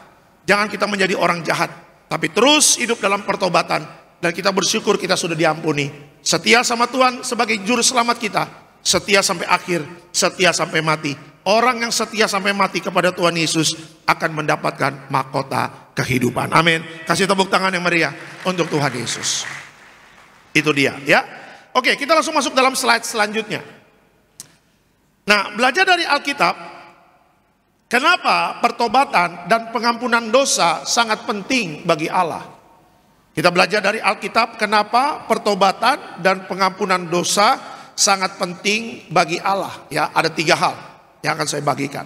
Jangan kita menjadi orang jahat, tapi terus hidup dalam pertobatan. Dan kita bersyukur kita sudah diampuni. Setia sama Tuhan sebagai Juru Selamat kita. Setia sampai akhir, setia sampai mati. Orang yang setia sampai mati kepada Tuhan Yesus akan mendapatkan mahkota kehidupan. Amin. Kasih tepuk tangan yang meriah untuk Tuhan Yesus. Itu dia ya. Oke, kita langsung masuk dalam slide selanjutnya. Nah, belajar dari Alkitab. Kenapa pertobatan dan pengampunan dosa sangat penting bagi Allah? Kita belajar dari Alkitab kenapa pertobatan dan pengampunan dosa sangat penting bagi Allah. Ya, ada 3 hal yang akan saya bagikan.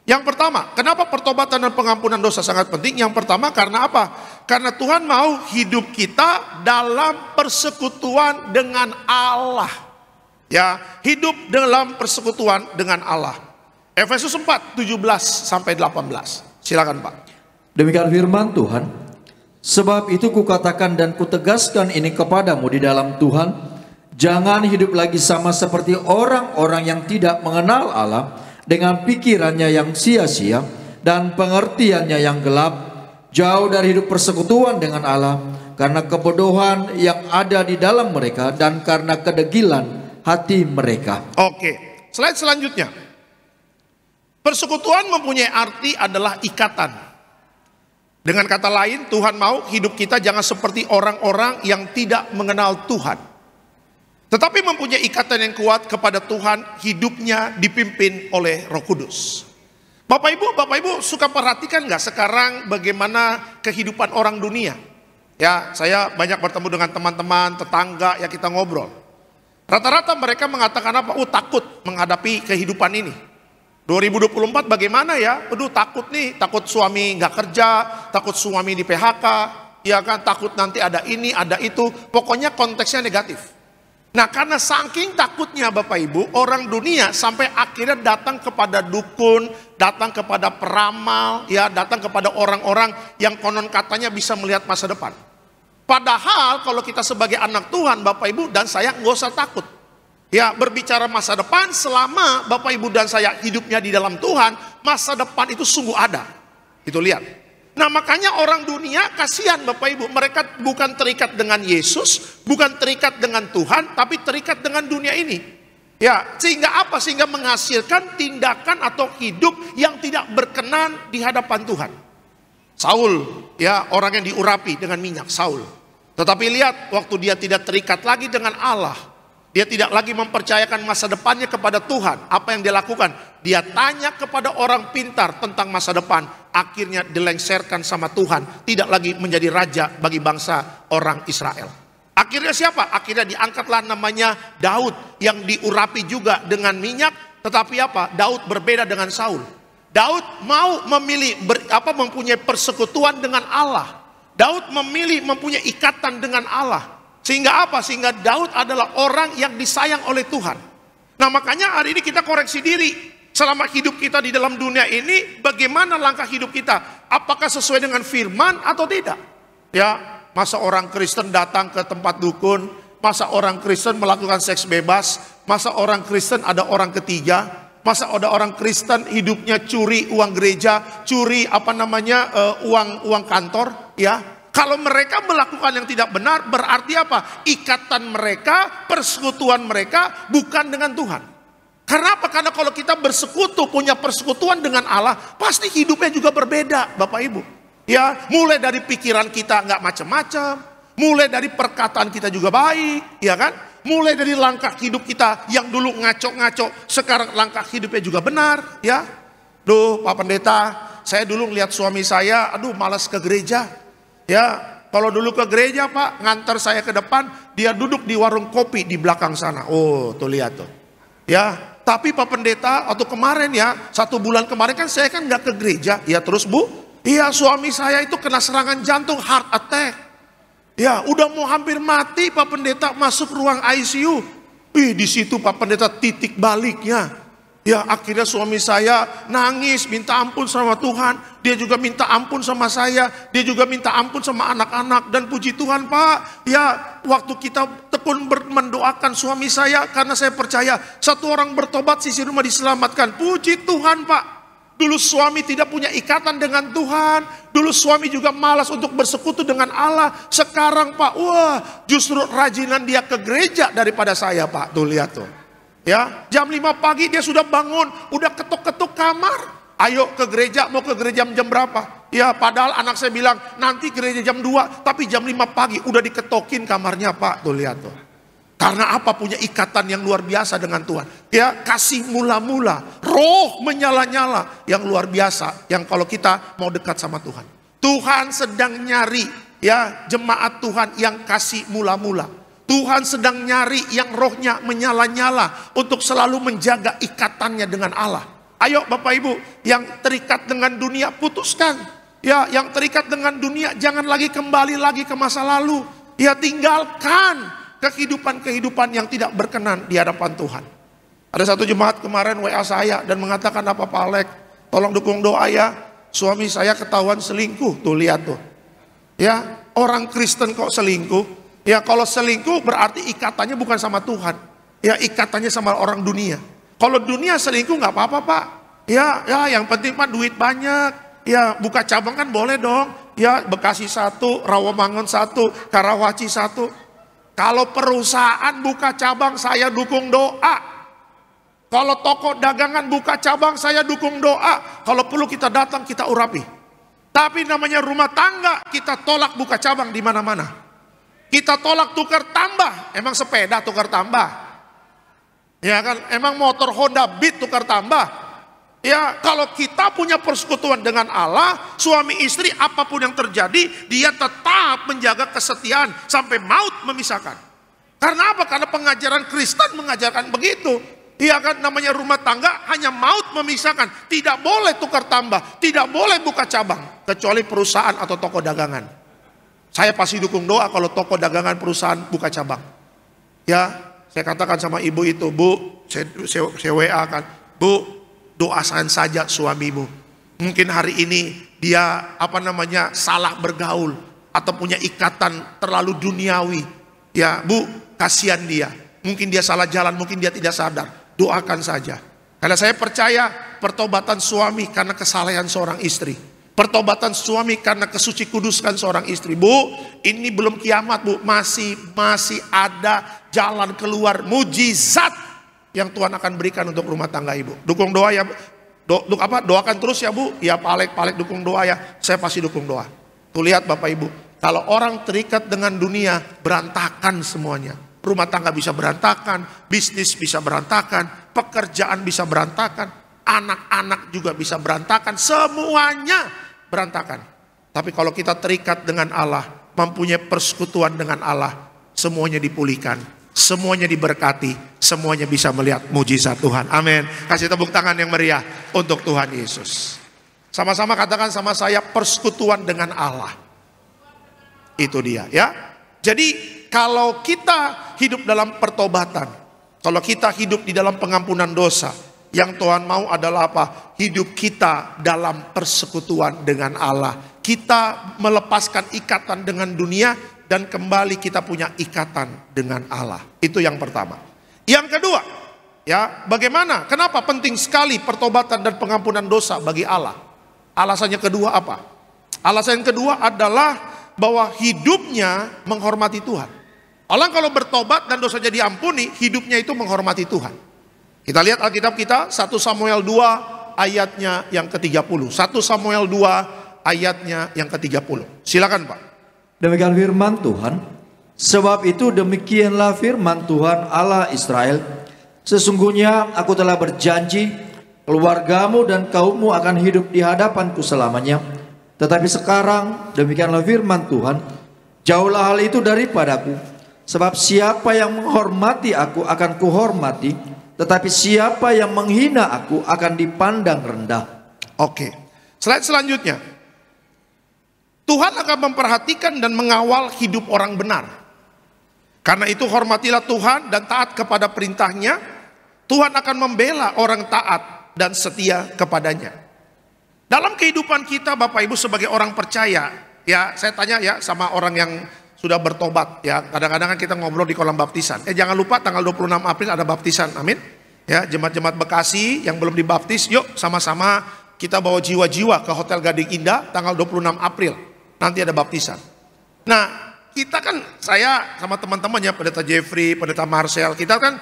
Yang pertama, kenapa pertobatan dan pengampunan dosa sangat penting? Yang pertama karena apa? Karena Tuhan mau hidup kita dalam persekutuan dengan Allah. Ya, hidup dalam persekutuan dengan Allah. Efesus 4, 17 sampai 18. Silakan Pak. Demikian firman Tuhan. Sebab itu kukatakan dan kutegaskan ini kepadamu di dalam Tuhan. Jangan hidup lagi sama seperti orang-orang yang tidak mengenal Allah, dengan pikirannya yang sia-sia dan pengertiannya yang gelap, jauh dari hidup persekutuan dengan Allah, karena kebodohan yang ada di dalam mereka dan karena kedegilan hati mereka. Oke, slide selanjutnya. Persekutuan mempunyai arti adalah ikatan. Dengan kata lain, Tuhan mau hidup kita jangan seperti orang-orang yang tidak mengenal Tuhan, tetapi mempunyai ikatan yang kuat kepada Tuhan, hidupnya dipimpin oleh Roh Kudus. Bapak Ibu suka perhatikan nggak sekarang bagaimana kehidupan orang dunia? Ya, saya banyak bertemu dengan teman-teman, tetangga, ya kita ngobrol. Rata-rata mereka mengatakan apa? Takut menghadapi kehidupan ini. 2024 bagaimana ya? Aduh takut nih, takut suami nggak kerja, takut suami di PHK, ya kan, takut nanti ada ini, ada itu. Pokoknya konteksnya negatif. Nah, karena saking takutnya Bapak Ibu, orang dunia sampai akhirnya datang kepada dukun, datang kepada peramal, ya, datang kepada orang-orang yang konon katanya bisa melihat masa depan. Padahal kalau kita sebagai anak Tuhan, Bapak Ibu dan saya nggak usah takut. Ya, berbicara masa depan, selama Bapak Ibu dan saya hidupnya di dalam Tuhan, masa depan itu sungguh ada. Itu lihat. Nah, makanya orang dunia kasihan Bapak Ibu, mereka bukan terikat dengan Yesus, bukan terikat dengan Tuhan, tapi terikat dengan dunia ini. Ya, sehingga apa? Sehingga menghasilkan tindakan atau hidup yang tidak berkenan di hadapan Tuhan. Saul, ya, orang yang diurapi dengan minyak, Saul. Tetapi lihat, waktu dia tidak terikat lagi dengan Allah, dia tidak lagi mempercayakan masa depannya kepada Tuhan. Apa yang dia lakukan? Dia tanya kepada orang pintar tentang masa depan. Akhirnya dilengserkan sama Tuhan. Tidak lagi menjadi raja bagi bangsa orang Israel. Akhirnya siapa? Akhirnya diangkatlah namanya Daud. Yang diurapi juga dengan minyak. Tetapi apa? Daud berbeda dengan Saul. Daud mau memilih mempunyai persekutuan dengan Allah. Daud memilih mempunyai ikatan dengan Allah. Sehingga apa? Sehingga Daud adalah orang yang disayang oleh Tuhan. Nah, makanya hari ini kita koreksi diri. Selama hidup kita di dalam dunia ini, bagaimana langkah hidup kita? Apakah sesuai dengan firman atau tidak? Ya, masa orang Kristen datang ke tempat dukun, masa orang Kristen melakukan seks bebas, masa orang Kristen ada orang ketiga, masa ada orang Kristen hidupnya curi uang gereja, curi uang kantor, ya. Kalau mereka melakukan yang tidak benar, berarti apa? Ikatan mereka, persekutuan mereka bukan dengan Tuhan. Karena apa? Karena kalau kita bersekutu, punya persekutuan dengan Allah, pasti hidupnya juga berbeda, Bapak Ibu. Ya, mulai dari pikiran kita nggak macam-macam, mulai dari perkataan kita juga baik, ya kan? Mulai dari langkah hidup kita yang dulu ngaco-ngaco, sekarang langkah hidupnya juga benar, ya. Duh, Pak Pendeta, saya dulu ngeliat suami saya, malas ke gereja. Ya, kalau dulu ke gereja Pak, ngantar saya ke depan, dia duduk di warung kopi di belakang sana. Oh, tuh lihat tuh. Ya, tapi Pak Pendeta, atau kemarin ya, 1 bulan kemarin kan saya kan nggak ke gereja. Ya terus Bu, iya suami saya itu kena serangan jantung, heart attack. Ya, udah mau hampir mati Pak Pendeta, masuk ruang ICU. Di situ Pak Pendeta titik baliknya. Ya, akhirnya suami saya nangis, minta ampun sama Tuhan. Dia juga minta ampun sama saya. Dia juga minta ampun sama anak-anak. Dan puji Tuhan Pak, ya waktu kita tekun mendoakan suami saya, karena saya percaya satu orang bertobat, sisi rumah diselamatkan. Puji Tuhan Pak. Dulu suami tidak punya ikatan dengan Tuhan. Dulu suami juga malas untuk bersekutu dengan Allah. Sekarang Pak, wah justru rajinan dia ke gereja daripada saya Pak. Tuh lihat tuh. Ya, jam 5 pagi dia sudah bangun, udah ketuk-ketuk kamar. Ayo ke gereja, mau ke gereja jam berapa? Ya, padahal anak saya bilang nanti gereja jam 2, tapi jam 5 pagi udah diketokin kamarnya Pak. Tuh lihat tuh. Karena apa? Punya ikatan yang luar biasa dengan Tuhan. Ya, kasih mula-mula, roh menyala-nyala yang luar biasa, yang kalau kita mau dekat sama Tuhan. Tuhan sedang nyari ya jemaat Tuhan yang kasih mula-mula. Tuhan sedang nyari yang rohnya menyala-nyala untuk selalu menjaga ikatannya dengan Allah. Ayo Bapak Ibu, yang terikat dengan dunia putuskan. Ya, yang terikat dengan dunia jangan lagi kembali lagi ke masa lalu. Ya, tinggalkan kehidupan-kehidupan yang tidak berkenan di hadapan Tuhan. Ada satu jemaat kemarin WA saya dan mengatakan, apa Pak Alek, tolong dukung doa ya. Suami saya ketahuan selingkuh. Tuh lihat tuh. Ya, orang Kristen kok selingkuh? Ya, kalau selingkuh berarti ikatannya bukan sama Tuhan. Ya, ikatannya sama orang dunia. Kalau dunia selingkuh nggak apa-apa Pak. Ya, yang penting Pak duit banyak. Ya, buka cabang kan boleh dong. Ya, Bekasi 1, Rawamangun 1, Karawaci 1. Kalau perusahaan buka cabang, saya dukung doa. Kalau toko dagangan buka cabang, saya dukung doa. Kalau perlu kita datang, kita urapi. Tapi namanya rumah tangga, kita tolak buka cabang di mana-mana. Kita tolak tukar tambah. Emang sepeda tukar tambah? Ya kan? Emang motor Honda Beat tukar tambah? Ya, kalau kita punya persekutuan dengan Allah, suami istri apapun yang terjadi, dia tetap menjaga kesetiaan sampai maut memisahkan. Karena apa? Karena pengajaran Kristen mengajarkan begitu. Iya kan, namanya rumah tangga hanya maut memisahkan. Tidak boleh tukar tambah, tidak boleh buka cabang, kecuali perusahaan atau toko dagangan. Saya pasti dukung doa kalau toko dagangan perusahaan buka cabang. Ya, Saya katakan sama ibu itu, Bu, saya WA kan, Bu, doakan saja suamimu. Mungkin hari ini dia salah bergaul atau punya ikatan terlalu duniawi. Ya, Bu, kasihan dia. Mungkin dia salah jalan, mungkin dia tidak sadar. Doakan saja. Karena saya percaya pertobatan suami karena kesalahan seorang istri. Pertobatan suami karena kesuci kuduskan seorang istri. Bu, ini belum kiamat, Bu. Masih ada jalan keluar mujizat yang Tuhan akan berikan untuk rumah tangga ibu. Dukung doa ya, doakan terus ya Bu. Ya Pak Alek dukung doa ya. Saya pasti dukung doa. Tuh lihat Bapak Ibu, kalau orang terikat dengan dunia, berantakan semuanya. Rumah tangga bisa berantakan, bisnis bisa berantakan, pekerjaan bisa berantakan, anak-anak juga bisa berantakan, semuanya berantakan. Tapi kalau kita terikat dengan Allah, mempunyai persekutuan dengan Allah, semuanya dipulihkan, semuanya diberkati, semuanya bisa melihat mujizat Tuhan. Amin. Kasih tepuk tangan yang meriah untuk Tuhan Yesus. Sama-sama katakan sama saya, persekutuan dengan Allah. Itu dia ya. Jadi kalau kita hidup dalam pertobatan, kalau kita hidup di dalam pengampunan dosa, yang Tuhan mau adalah apa? Hidup kita dalam persekutuan dengan Allah. Kita melepaskan ikatan dengan dunia dan kembali kita punya ikatan dengan Allah. Itu yang pertama. Yang kedua, ya, bagaimana? Kenapa penting sekali pertobatan dan pengampunan dosa bagi Allah? Alasannya kedua apa? Alasan yang kedua adalah bahwa hidupnya menghormati Tuhan. Orang kalau bertobat dan dosanya diampuni, hidupnya itu menghormati Tuhan. Kita lihat Alkitab kita, 1 Samuel 2 ayatnya yang ke-30. 1 Samuel 2 ayatnya yang ke-30. Silakan Pak. Demikian firman Tuhan. Sebab itu demikianlah firman Tuhan Allah Israel. Sesungguhnya aku telah berjanji, keluargamu dan kaummu akan hidup di hadapanku selamanya. Tetapi sekarang demikianlah firman Tuhan, jauhlah hal itu daripadaku. Sebab siapa yang menghormati aku akan kuhormati, tetapi siapa yang menghina aku akan dipandang rendah. Oke, slide selanjutnya. Tuhan akan memperhatikan dan mengawal hidup orang benar. Karena itu hormatilah Tuhan dan taat kepada perintahnya. Tuhan akan membela orang taat dan setia kepadanya. Dalam kehidupan kita Bapak Ibu sebagai orang percaya, ya saya tanya ya sama orang yang sudah bertobat ya, kadang-kadang kan kita ngobrol di kolam baptisan. Jangan lupa tanggal 26 April ada baptisan, amin. Ya, jemaat-jemaat Bekasi yang belum dibaptis, yuk sama-sama kita bawa jiwa-jiwa ke Hotel Gading Indah tanggal 26 April. Nanti ada baptisan. Nah, kita kan, saya sama teman-temannya, Pendeta Jeffrey, Pendeta Marcel, kita kan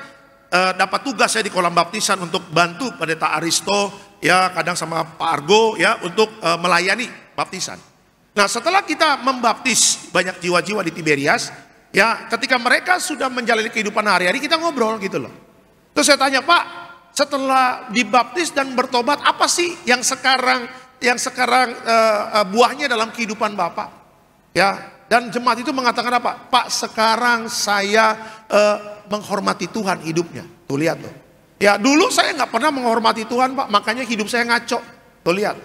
dapat tugas ya di kolam baptisan untuk bantu Pendeta Aristo, ya kadang sama Pak Argo ya untuk melayani baptisan. Nah, setelah kita membaptis banyak jiwa-jiwa di Tiberias, ya ketika mereka sudah menjalani kehidupan hari-hari, kita ngobrol gitu loh. Terus saya tanya, Pak, setelah dibaptis dan bertobat, apa sih yang sekarang buahnya dalam kehidupan Bapak? Ya, dan jemaat itu mengatakan apa? Pak, sekarang saya menghormati Tuhan hidupnya. Tuh lihat loh. Ya dulu saya nggak pernah menghormati Tuhan Pak, makanya hidup saya ngaco. Tuh lihat.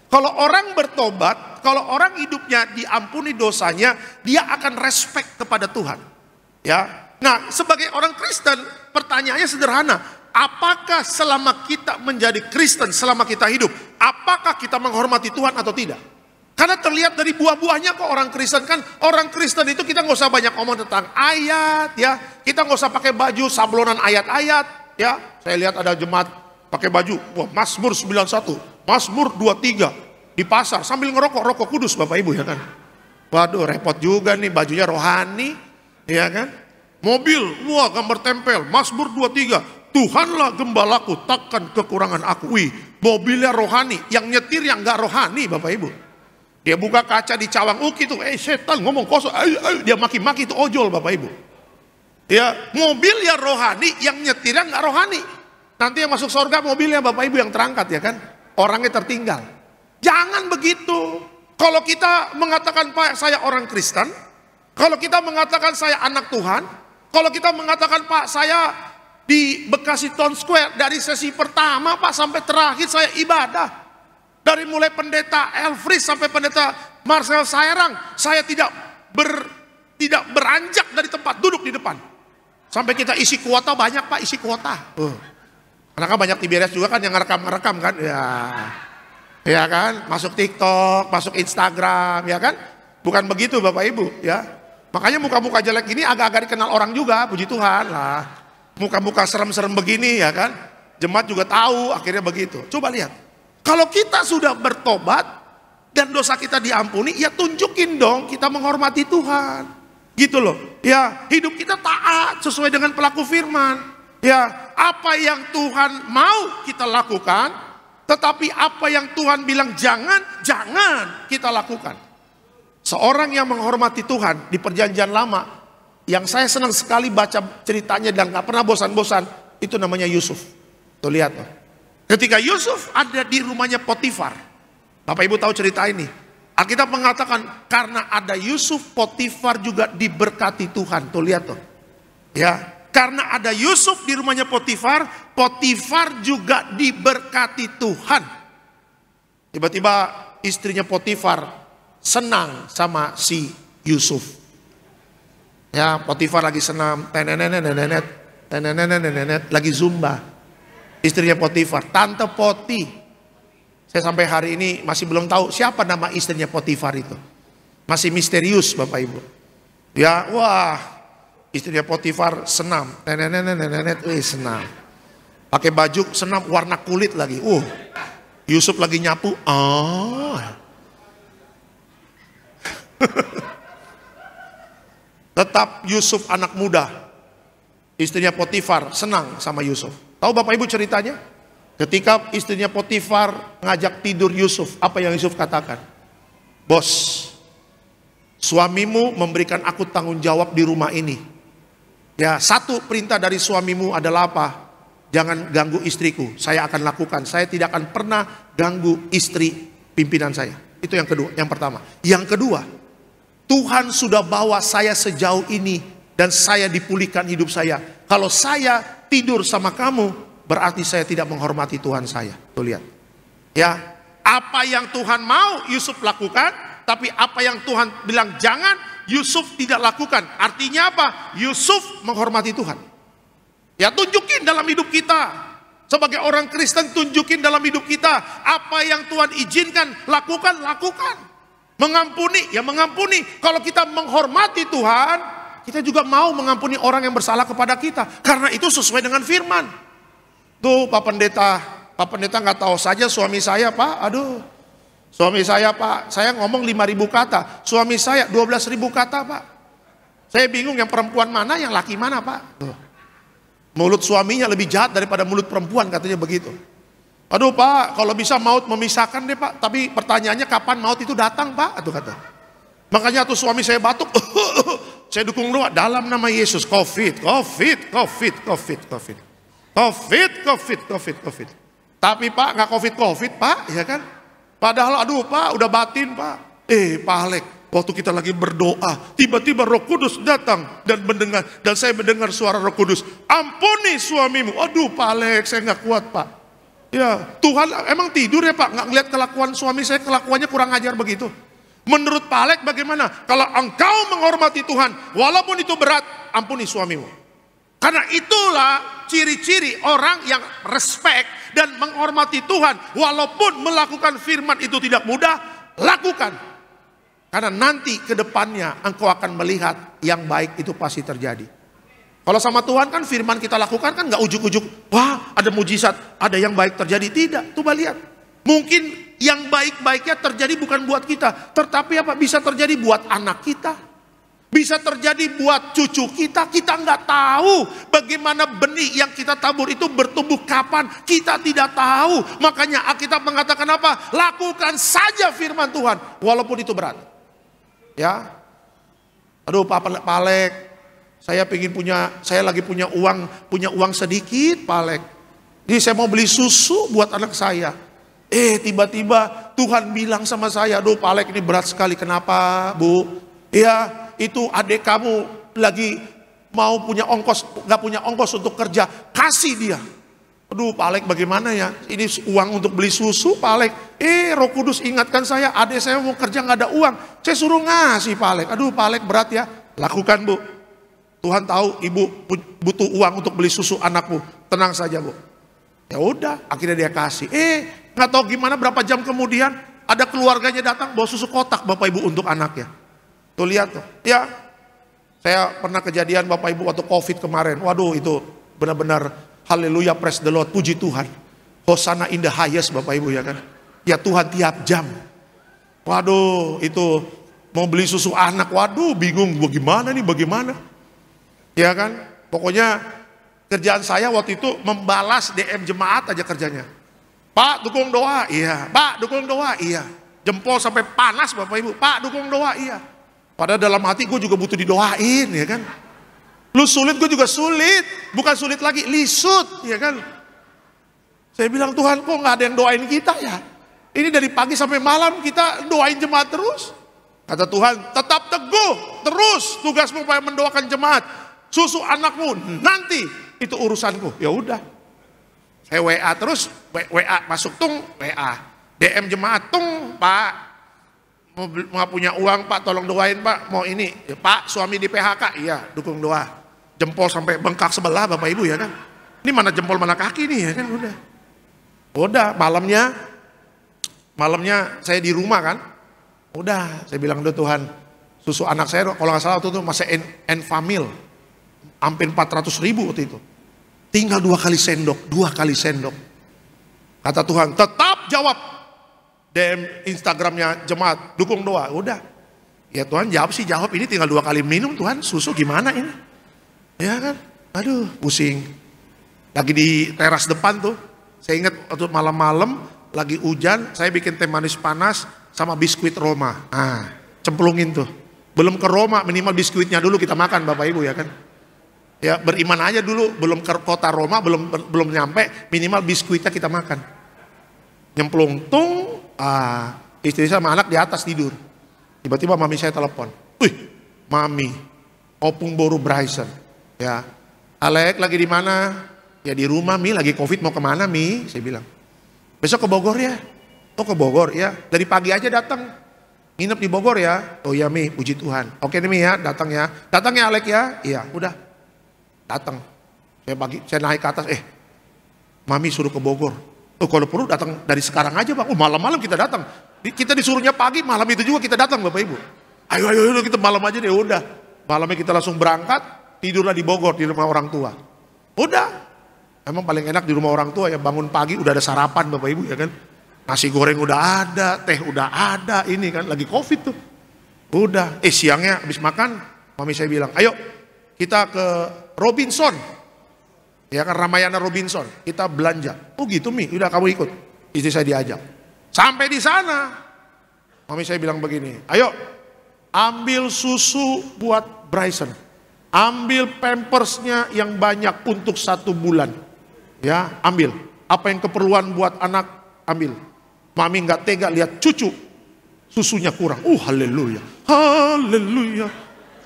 Kalau orang bertobat, kalau orang hidupnya diampuni dosanya, dia akan respect kepada Tuhan. Ya. Nah, sebagai orang Kristen, pertanyaannya sederhana. Apakah selama kita menjadi Kristen, selama kita hidup, apakah kita menghormati Tuhan atau tidak? Karena terlihat dari buah-buahnya kok orang Kristen kan. Orang Kristen itu kita nggak usah banyak ngomong tentang ayat ya. Kita nggak usah pakai baju sablonan ayat-ayat ya. Saya lihat ada jemaat pakai baju, wah, Mazmur 91, Mazmur 23 di pasar sambil ngerokok, rokok kudus Bapak Ibu ya kan. Waduh repot juga nih, bajunya rohani ya kan. Mobil, wah gambar tempel, Mazmur 23, Tuhanlah gembalaku, takkan kekurangan aku. Wih, mobilnya rohani, yang nyetir yang nggak rohani Bapak Ibu. Dia buka kaca di Cawang Uki tuh, setan ngomong kosong, ayo, dia maki-maki itu ojol Bapak Ibu. Ya, mobil yang rohani, yang nyetirnya nggak rohani. Nanti yang masuk surga mobilnya Bapak Ibu yang terangkat ya kan, orangnya tertinggal. Jangan begitu. Kalau kita mengatakan Pak saya orang Kristen, kalau kita mengatakan saya anak Tuhan, kalau kita mengatakan Pak saya di Bekasi Town Square dari sesi pertama Pak sampai terakhir saya ibadah. Dari mulai pendeta Elfris sampai pendeta Marcel Sairang, saya tidak beranjak dari tempat duduk di depan. Sampai kita isi kuota banyak Pak, isi kuota. Karena kan banyak TBRS juga kan yang ngerekam kan. Ya kan, masuk TikTok, masuk Instagram, ya kan. Bukan begitu Bapak Ibu ya. Makanya muka-muka jelek ini agak-agak dikenal orang juga, puji Tuhan lah. Muka-muka serem-serem begini ya kan. Jemaat juga tahu akhirnya begitu. Coba lihat. Kalau kita sudah bertobat dan dosa kita diampuni, ya tunjukin dong kita menghormati Tuhan. Gitu loh. Ya, hidup kita taat sesuai dengan pelaku firman. Ya, apa yang Tuhan mau kita lakukan, tetapi apa yang Tuhan bilang jangan kita lakukan. Seorang yang menghormati Tuhan di perjanjian lama, yang saya senang sekali baca ceritanya dan gak pernah bosan-bosan, itu namanya Yusuf. Tuh lihat loh. Ketika Yusuf ada di rumahnya Potifar, Bapak Ibu tahu cerita ini. Alkitab mengatakan karena ada Yusuf, Potifar juga diberkati Tuhan. Tuh lihat tuh. Ya, karena ada Yusuf di rumahnya Potifar, Potifar juga diberkati Tuhan. Tiba-tiba istrinya Potifar senang sama si Yusuf. Ya, Potifar lagi senam, lagi zumba. Istrinya Potifar, Tante Poti. Saya sampai hari ini masih belum tahu siapa nama istrinya Potifar itu. Masih misterius Bapak Ibu. Ya, wah, istrinya Potifar senam. Senam. Pakai baju senam warna kulit lagi. Yusuf lagi nyapu. Tetap Yusuf anak muda. Istrinya Potifar senang sama Yusuf. Tahu Bapak Ibu ceritanya? Ketika istrinya Potifar ngajak tidur Yusuf, apa yang Yusuf katakan? Bos, suamimu memberikan aku tanggung jawab di rumah ini. Ya, satu perintah dari suamimu adalah apa? Jangan ganggu istriku, saya akan lakukan. Saya tidak akan pernah ganggu istri pimpinan saya. Itu yang kedua, yang pertama. Yang kedua, Tuhan sudah bawa saya sejauh ini dan saya dipulihkan hidup saya. Kalau saya tidur sama kamu, berarti saya tidak menghormati Tuhan saya. Tuh lihat. Ya, apa yang Tuhan mau Yusuf lakukan, tapi apa yang Tuhan bilang jangan, Yusuf tidak lakukan. Artinya apa? Yusuf menghormati Tuhan. Ya, tunjukin dalam hidup kita. Sebagai orang Kristen, tunjukin dalam hidup kita. Apa yang Tuhan izinkan, lakukan. Mengampuni, ya mengampuni. Kalau kita menghormati Tuhan, kita juga mau mengampuni orang yang bersalah kepada kita. Karena itu sesuai dengan firman. Tuh Pak Pendeta nggak tahu saja suami saya Pak, suami saya Pak, saya ngomong 5.000 kata, suami saya 12.000 kata Pak. Saya bingung yang perempuan mana, yang laki mana Pak. Tuh. Mulut suaminya lebih jahat daripada mulut perempuan katanya begitu. Aduh Pak, kalau bisa maut memisahkan deh Pak, tapi pertanyaannya kapan maut itu datang Pak, tuh kata. Makanya tuh suami saya batuk, saya dukung doa dalam nama Yesus, COVID. Tapi Pak nggak COVID Pak, ya kan? Padahal aduh Pak udah batin Pak. Pak Alek, waktu kita lagi berdoa, tiba-tiba Roh Kudus datang dan saya mendengar suara Roh Kudus. Ampuni suamimu. Aduh Pak Alek, saya nggak kuat Pak. Ya Tuhan emang tidur ya Pak? Nggak ngeliat kelakuan suami saya, kelakuannya kurang ajar begitu. Menurut Pak Alek bagaimana? Kalau engkau menghormati Tuhan, walaupun itu berat, ampuni suamimu. Karena itulah ciri-ciri orang yang respect dan menghormati Tuhan. Walaupun melakukan firman itu tidak mudah, lakukan. Karena nanti ke depannya engkau akan melihat yang baik itu pasti terjadi. Kalau sama Tuhan kan firman kita lakukan kan gak ujuk-ujuk. Wah ada mujizat, ada yang baik terjadi. Tidak, coba lihat. Mungkin yang baik-baiknya terjadi bukan buat kita. Tetapi apa bisa terjadi buat anak kita. Bisa terjadi buat cucu kita, kita nggak tahu bagaimana benih yang kita tabur itu bertumbuh kapan, kita tidak tahu. Makanya Alkitab mengatakan apa? Lakukan saja firman Tuhan, walaupun itu berat. Ya, aduh Pak Alek, saya lagi punya uang sedikit Pak Alek. Jadi saya mau beli susu buat anak saya. Tiba-tiba Tuhan bilang sama saya, aduh Pak Alek ini berat sekali, kenapa Bu? Ya, itu adik kamu lagi mau punya ongkos, gak punya ongkos untuk kerja, kasih dia. Aduh Pak Alek bagaimana ya, ini uang untuk beli susu Pak Alek. Roh Kudus ingatkan saya, adik saya mau kerja gak ada uang, saya suruh ngasih Pak Alek. Aduh Pak Alek berat ya, lakukan Bu. Tuhan tahu ibu butuh uang untuk beli susu anakmu. Tenang saja bu. Ya udah, akhirnya dia kasih. Nggak tahu gimana berapa jam kemudian ada keluarganya datang bawa susu kotak bapak ibu untuk anaknya. Tuh lihat tuh. Ya, saya pernah kejadian bapak ibu waktu COVID kemarin. Waduh itu benar-benar haleluya, praise the Lord, puji Tuhan. Hosana in the highest bapak ibu ya kan. Ya Tuhan tiap jam. Waduh itu mau beli susu anak, waduh bingung bagaimana nih, bagaimana. Ya kan, pokoknya kerjaan saya waktu itu membalas DM jemaat aja kerjanya. Pak dukung doa, iya. Pak dukung doa, iya. Jempol sampai panas bapak ibu, Pak dukung doa, iya. Padahal dalam hati gue juga butuh didoain ya kan. Lu sulit, gue juga sulit. Bukan sulit lagi, lisut ya kan. Saya bilang Tuhan kok gak ada yang doain kita ya. Ini dari pagi sampai malam kita doain jemaat terus. Kata Tuhan tetap teguh terus, tugasmu supaya mendoakan jemaat. Susu anakmu nanti itu urusanku. Ya udah. Saya WA terus, WA masuk tung, WA. DM jemaat tung, Pak mau punya uang Pak, tolong doain Pak. Mau ini, ya, Pak suami di PHK, iya dukung doa. Jempol sampai bengkak sebelah Bapak Ibu ya kan. Ini mana jempol mana kaki nih ya kan, udah. Udah malamnya saya di rumah kan. Udah, saya bilang udah Tuhan, susu anak saya kalau nggak salah waktu itu masih Enfamil. Hampir 400.000 waktu itu. Tinggal 2 kali sendok. Kata Tuhan, tetap jawab DM Instagramnya jemaat, dukung doa. Udah. Ya Tuhan jawab, ini tinggal 2 kali minum Tuhan, susu gimana ini? Ya kan? Aduh, pusing. Lagi di teras depan tuh. Saya ingat waktu malam-malam lagi hujan, saya bikin teh manis panas sama biskuit Roma. Cemplungin tuh. Belum ke Roma, minimal biskuitnya dulu kita makan Bapak Ibu ya kan. Ya beriman aja dulu, belum ke kota Roma, belum nyampe, minimal biskuitnya kita makan. Nyemplung tung, istri sama anak di atas tidur. Tiba-tiba mami saya telepon. Wih, mami, opung boru Bryson. Ya, Alek lagi di mana? Ya di rumah Mi, lagi COVID mau kemana Mi? Saya bilang. Besok ke Bogor ya? Oh ke Bogor ya, dari pagi aja datang. Nginep di Bogor ya? Oh ya Mi, puji Tuhan. Oke nih Mi ya, datang ya. Datang ya Alek ya? Iya, udah. Datang, saya naik ke atas, mami suruh ke Bogor. Oh kalau perlu datang dari sekarang aja bang. Oh malam-malam kita datang. Kita disuruhnya pagi, malam itu juga kita datang Bapak Ibu. Ayo kita malam aja deh, udah. Malamnya kita langsung berangkat, tidurlah di Bogor di rumah orang tua. Udah. Emang paling enak di rumah orang tua ya, bangun pagi udah ada sarapan Bapak Ibu ya kan. Nasi goreng udah ada, teh udah ada, ini kan lagi COVID tuh. Udah. Siangnya habis makan, mami saya bilang, ayo kita ke Robinson, ya kan Ramayana Robinson, kita belanja. Oh gitu Mi, udah kamu ikut. Istri saya diajak. Sampai di sana, mami saya bilang begini, ayo ambil susu buat Bryson, ambil pampersnya yang banyak untuk 1 bulan, ya ambil. Apa yang keperluan buat anak ambil. Mami nggak tega lihat cucu susunya kurang. Haleluya, haleluya,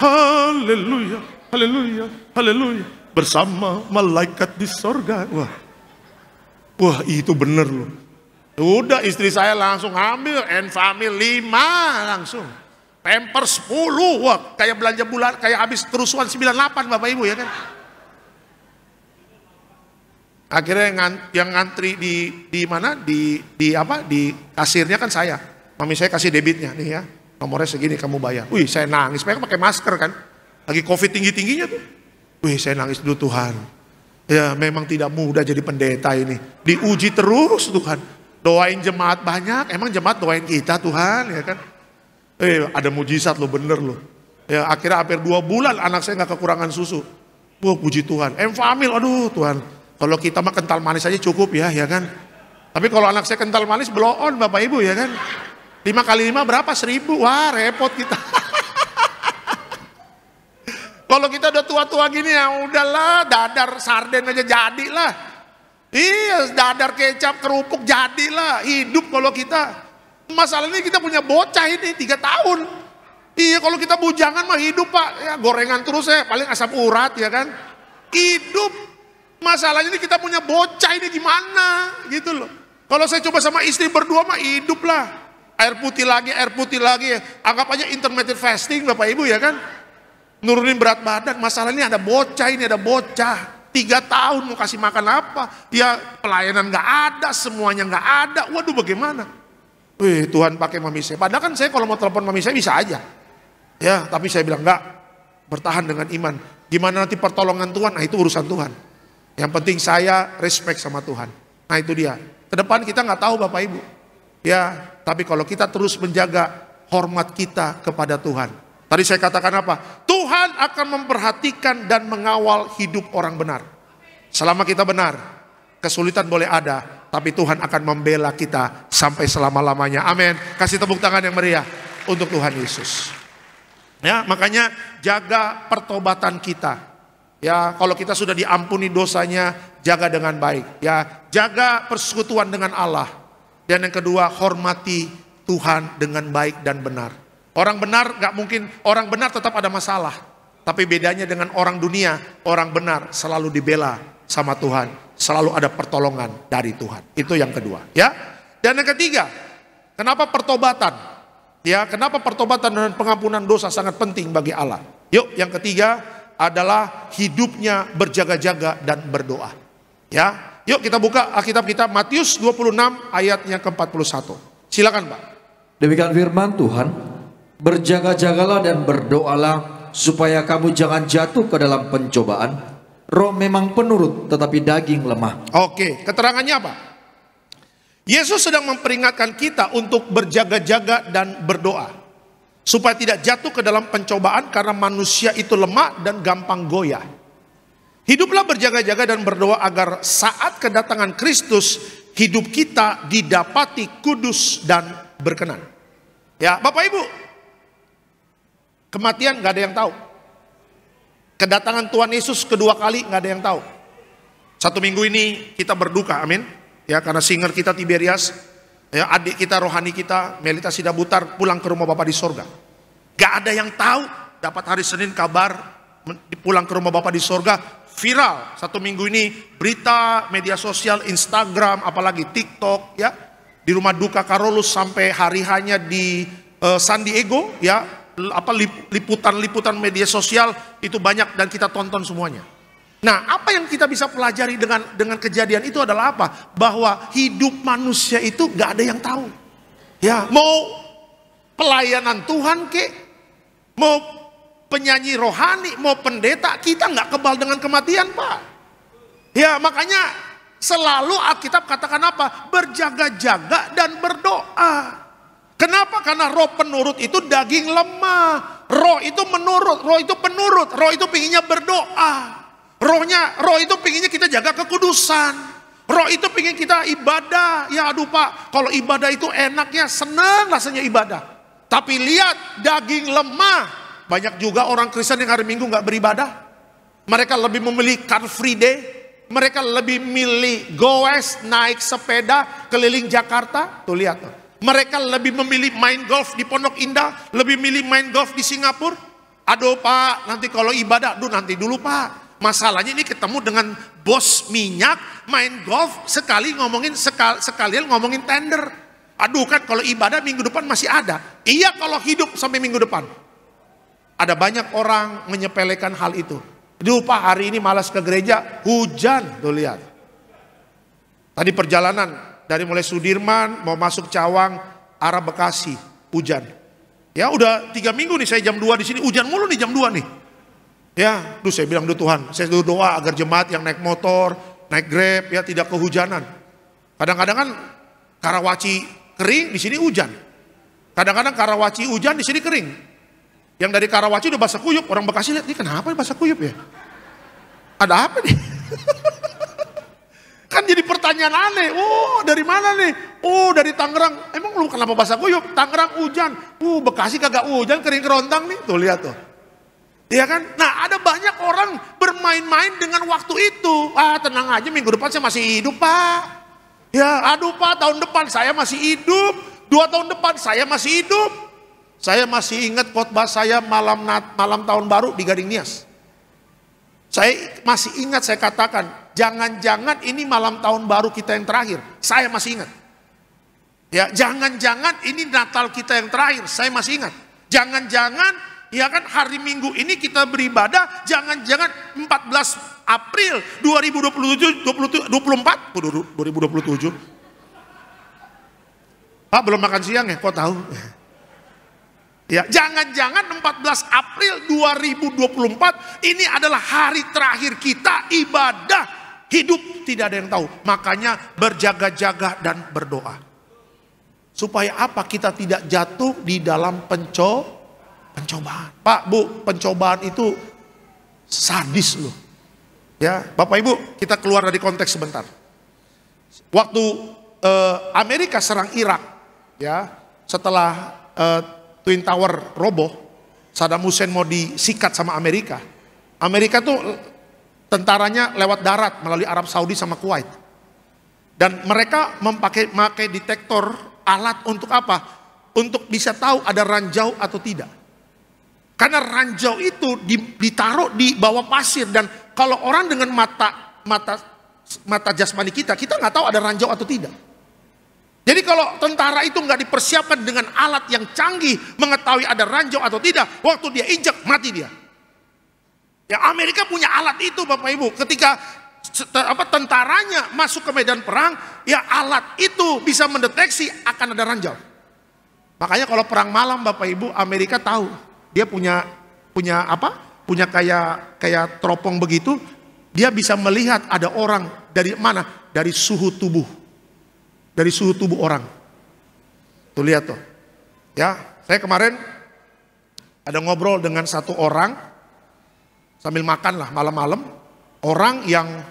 haleluya. Haleluya, haleluya. Bersama malaikat di sorga. Wah itu bener loh. Udah istri saya langsung ambil Enfamil 5 langsung. Pampers 10. Wah kayak belanja bulan, kayak habis kerusuhan 98 Bapak Ibu ya kan. Akhirnya yang ngantri di mana? Di kasirnya kan saya. Mami saya kasih debitnya nih ya. Nomornya segini kamu bayar. Wih saya nangis, mereka pakai masker kan. Lagi COVID tinggi-tingginya tuh. Wih saya nangis dulu Tuhan. Ya memang tidak mudah jadi pendeta ini. Diuji terus Tuhan. Doain jemaat banyak. Emang jemaat doain kita Tuhan ya kan. Ada mujizat lo bener lo. Ya akhirnya hampir 2 bulan anak saya gak kekurangan susu. Wah puji Tuhan. Enfamil aduh Tuhan. Kalau kita mah kental manis aja cukup ya kan. Tapi kalau anak saya kental manis blow on Bapak Ibu ya kan. 5 kali 5 berapa? 1.000. Wah repot kita. Kalau kita udah tua-tua gini ya udahlah, dadar sarden aja jadilah. Iya, dadar kecap kerupuk jadilah. Hidup kalau kita. Masalahnya kita punya bocah ini 3 tahun. Iya, kalau kita bujangan mah hidup Pak. Ya gorengan terus ya, paling asam urat ya kan. Hidup. Masalahnya ini kita punya bocah ini gimana gitu loh. Kalau saya coba sama istri berdua mah hidup lah. Air putih lagi. Anggap aja intermittent fasting Bapak Ibu ya kan. nurunin berat badan. Masalahnya ada bocah, ini ada bocah 3 tahun mau kasih makan apa? Ya pelayanan nggak ada, semuanya nggak ada. Waduh, bagaimana? Wih, Tuhan pakai mami saya. Padahal kan saya kalau mau telepon mami saya bisa aja. Ya, tapi saya bilang enggak, bertahan dengan iman. Gimana nanti pertolongan Tuhan? Nah, itu urusan Tuhan. Yang penting saya respect sama Tuhan. Nah, itu dia. Ke depan kita nggak tahu Bapak Ibu. Ya, tapi kalau kita terus menjaga hormat kita kepada Tuhan. Tadi saya katakan apa? Tuhan akan memperhatikan dan mengawal hidup orang benar. Selama kita benar, kesulitan boleh ada, tapi Tuhan akan membela kita sampai selama-lamanya. Amin. Kasih tepuk tangan yang meriah untuk Tuhan Yesus. Ya, makanya jaga pertobatan kita. Ya, kalau kita sudah diampuni dosanya, jaga dengan baik. Ya, jaga persekutuan dengan Allah. Dan yang kedua, hormati Tuhan dengan baik dan benar. Orang benar gak mungkin, orang benar tetap ada masalah. Tapi bedanya dengan orang dunia, orang benar selalu dibela sama Tuhan. Selalu ada pertolongan dari Tuhan. Itu yang kedua. Ya. Dan yang ketiga, kenapa pertobatan? Ya, kenapa pertobatan dan pengampunan dosa sangat penting bagi Allah? Yuk, yang ketiga adalah hidupnya berjaga-jaga dan berdoa. Ya. Yuk kita buka Alkitab kita Matius 26 ayatnya ke-41. Silakan Pak. Demikian firman Tuhan, berjaga-jagalah dan berdoalah supaya kamu jangan jatuh ke dalam pencobaan. Roh memang penurut tetapi daging lemah. Oke, keterangannya apa? Yesus sedang memperingatkan kita untuk berjaga-jaga dan berdoa supaya tidak jatuh ke dalam pencobaan karena manusia itu lemah dan gampang goyah. Hiduplah berjaga-jaga dan berdoa agar saat kedatangan Kristus hidup kita didapati kudus dan berkenan. Ya, Bapak Ibu, kematian gak ada yang tahu. Kedatangan Tuhan Yesus kedua kali gak ada yang tahu. 1 minggu ini kita berduka, amin. Ya, karena singer kita Tiberias, ya, adik kita rohani kita Melita Sidabutar pulang ke rumah Bapa di sorga. Gak ada yang tahu. Dapat hari Senin kabar pulang ke rumah Bapa di sorga. Viral 1 minggu ini berita media sosial, Instagram, apalagi TikTok, ya. Di rumah duka Karolus sampai hari hanya di San Diego, ya. Liputan-liputan media sosial itu banyak dan kita tonton semuanya. Nah, apa yang kita bisa pelajari dengan kejadian itu adalah apa? Bahwa hidup manusia itu gak ada yang tahu. Ya, mau pelayanan Tuhan kek, mau penyanyi rohani, mau pendeta, kita nggak kebal dengan kematian, Pak. Ya, makanya selalu Alkitab katakan apa? Berjaga-jaga dan berdoa. Kenapa? Karena roh penurut itu daging lemah. Roh itu menurut, roh itu penurut, roh itu pinginnya berdoa. Roh itu pinginnya kita jaga kekudusan. Roh itu pingin kita ibadah. Ya aduh Pak, kalau ibadah itu enaknya, senang rasanya ibadah. Tapi lihat daging lemah. Banyak juga orang Kristen yang hari Minggu nggak beribadah. Mereka lebih memilih Car Free Day. Mereka lebih milih goes, naik sepeda keliling Jakarta. Tuh lihat tuh. Mereka lebih memilih main golf di Pondok Indah. Lebih milih main golf di Singapura. Aduh Pak, nanti kalau ibadah, nanti dulu Pak. Masalahnya ini ketemu dengan bos minyak, main golf, sekalian ngomongin tender. Aduh kan kalau ibadah minggu depan masih ada. Iya kalau hidup sampai minggu depan. Ada banyak orang menyepelekan hal itu. Pak hari ini malas ke gereja, hujan. Tuh lihat. Tadi perjalanan dari mulai Sudirman mau masuk Cawang arah Bekasi, hujan. Ya udah 3 minggu nih saya jam 2 di sini, hujan mulu nih jam 2 nih. Ya, saya bilang Tuhan, saya doa agar jemaat yang naik motor, naik Grab ya tidak kehujanan. Kadang-kadang kan Karawaci kering, di sini hujan. Kadang-kadang Karawaci hujan, di sini kering. Yang dari Karawaci udah basah kuyup, orang Bekasi lihat, ini kenapa basah kuyup ya? Ada apa nih? Kan jadi pertanyaan aneh. Oh, dari mana nih? Oh, dari Tangerang. Emang lu kenapa basah kuyup? Tangerang hujan. Bekasi kagak hujan, kering kerontang nih. Tuh lihat tuh. Iya kan? Nah, ada banyak orang bermain-main dengan waktu itu. Tenang aja, minggu depan saya masih hidup, Pak. Ya, aduh Pak, tahun depan saya masih hidup. 2 tahun depan saya masih hidup. Saya masih ingat khotbah saya malam tahun baru di Gading Nias. Saya masih ingat, saya katakan, jangan-jangan ini malam tahun baru kita yang terakhir. Saya masih ingat. Ya, jangan-jangan ini Natal kita yang terakhir. Saya masih ingat. Jangan-jangan Ya kan, hari Minggu ini kita beribadah, jangan-jangan 14 April 2027, 2027. Pak belum makan siang ya, kok tahu? Ya, jangan-jangan 14 April 2024 ini adalah hari terakhir kita ibadah hidup, tidak ada yang tahu. Makanya berjaga-jaga dan berdoa. Supaya apa? Kita tidak jatuh di dalam pencobaan. Pak, Bu, pencobaan itu sadis loh. Ya, Bapak Ibu, kita keluar dari konteks sebentar. Waktu Amerika serang Irak, ya, setelah Twin Tower roboh, Saddam Hussein mau disikat sama Amerika. Amerika tuh tentaranya lewat darat melalui Arab Saudi sama Kuwait. Dan mereka memakai detektor alat untuk apa? Untuk bisa tahu ada ranjau atau tidak. Karena ranjau itu ditaruh di bawah pasir, dan kalau orang dengan mata jasmani kita nggak tahu ada ranjau atau tidak. Jadi kalau tentara itu nggak dipersiapkan dengan alat yang canggih mengetahui ada ranjau atau tidak, waktu dia injak mati dia. Ya, Amerika punya alat itu, Bapak Ibu. Ketika tentaranya masuk ke medan perang, ya alat itu bisa mendeteksi akan ada ranjau. Makanya kalau perang malam, Bapak Ibu, Amerika tahu dia punya kayak teropong begitu, dia bisa melihat ada orang dari mana, dari suhu tubuh. Dari suhu tubuh orang. Tuh lihat tuh. Ya, saya kemarin ada ngobrol dengan satu orang sambil makan lah malam-malam. Orang yang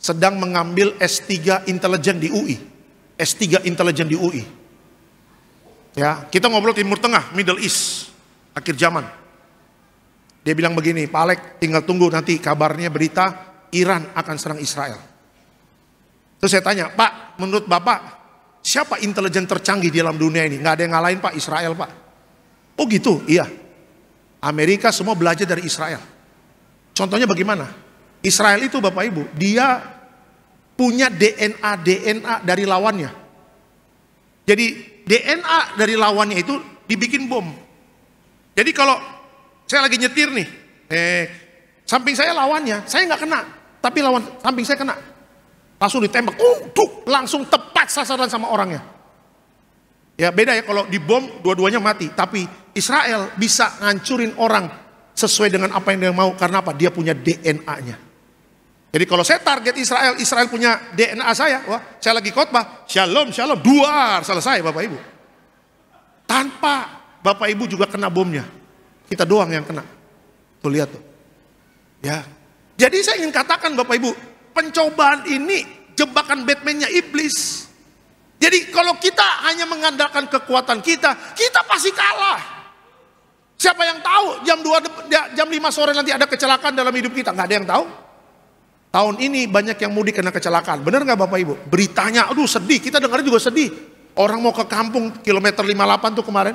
sedang mengambil S3 intelijen di UI. S3 intelijen di UI. Ya, kita ngobrol Timur Tengah, Middle East, akhir zaman. Dia bilang begini, Pak Alek, tinggal tunggu nanti kabarnya berita Iran akan serang Israel. Terus saya tanya, Pak, menurut Bapak, siapa intelijen tercanggih di dalam dunia ini? Nggak ada yang ngalahin, Pak, Israel, Pak. Oh gitu, iya. Amerika semua belajar dari Israel. Contohnya bagaimana? Israel itu, Bapak Ibu, dia punya DNA dari lawannya. Jadi DNA dari lawannya itu dibikin bom. Jadi kalau saya lagi nyetir nih, samping saya lawannya, saya nggak kena, tapi lawan samping saya kena. Langsung ditembak, langsung tepat sasaran sama orangnya. Ya beda ya, kalau dibom dua-duanya mati. Tapi Israel bisa ngancurin orang sesuai dengan apa yang dia mau. Karena apa? Dia punya DNA-nya. Jadi kalau saya target Israel, Israel punya DNA saya. Wah, saya lagi khotbah, shalom, shalom, duar, selesai Bapak Ibu. Tanpa Bapak Ibu juga kena bomnya. Kita doang yang kena. Tuh lihat tuh. Ya. Jadi saya ingin katakan Bapak Ibu, pencobaan ini jebakan Batman-nya iblis. Jadi kalau kita hanya mengandalkan kekuatan kita pasti kalah. Siapa yang tahu jam 5 sore nanti ada kecelakaan dalam hidup kita? Nggak ada yang tahu. Tahun ini banyak yang mudik kena kecelakaan. Benar nggak Bapak Ibu? Beritanya, aduh sedih. Kita dengar juga sedih. Orang mau ke kampung kilometer 58 tuh kemarin.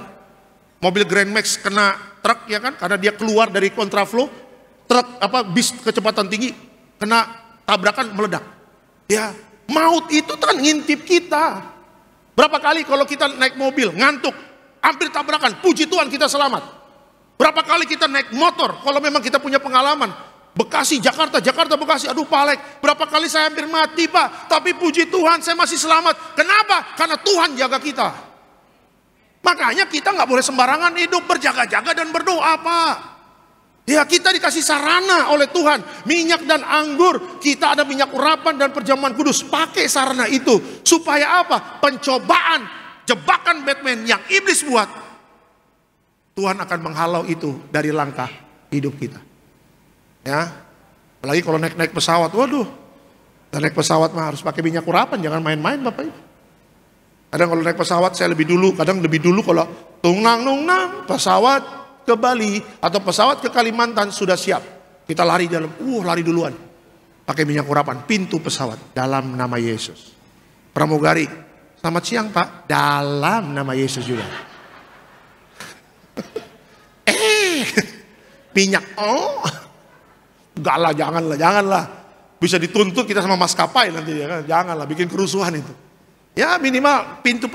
Mobil Grand Max kena truk ya kan? Karena dia keluar dari kontraflow. Truk bis kecepatan tinggi kena tabrakan meledak. Ya, maut itu kan ngintip kita. Berapa kali kalau kita naik mobil ngantuk, hampir tabrakan, puji Tuhan kita selamat. Berapa kali kita naik motor, kalau memang kita punya pengalaman, Bekasi, Jakarta, Bekasi, aduh Pak Alek, berapa kali saya hampir mati Pak, tapi puji Tuhan saya masih selamat. Kenapa? Karena Tuhan jaga kita. Makanya kita nggak boleh sembarangan hidup, berjaga-jaga dan berdoa Pak. Ya kita dikasih sarana oleh Tuhan, minyak dan anggur, kita ada minyak urapan dan perjamuan kudus, pakai sarana itu. Supaya apa? Pencobaan, jebakan Batman yang iblis buat, Tuhan akan menghalau itu dari langkah hidup kita. Ya, apalagi kalau naik pesawat, waduh, naik pesawat mah harus pakai minyak urapan, jangan main-main Bapak Ibu. Kadang kalau naik pesawat saya kadang lebih dulu kalau tungnang pesawat ke Bali atau pesawat ke Kalimantan sudah siap. Kita lari lari duluan. Pakai minyak urapan, pintu pesawat dalam nama Yesus. Pramugari, selamat siang Pak, dalam nama Yesus juga. Minyak, enggak lah, janganlah. Bisa dituntut kita sama maskapai nanti ya kan. Janganlah bikin kerusuhan itu. Ya minimal pintu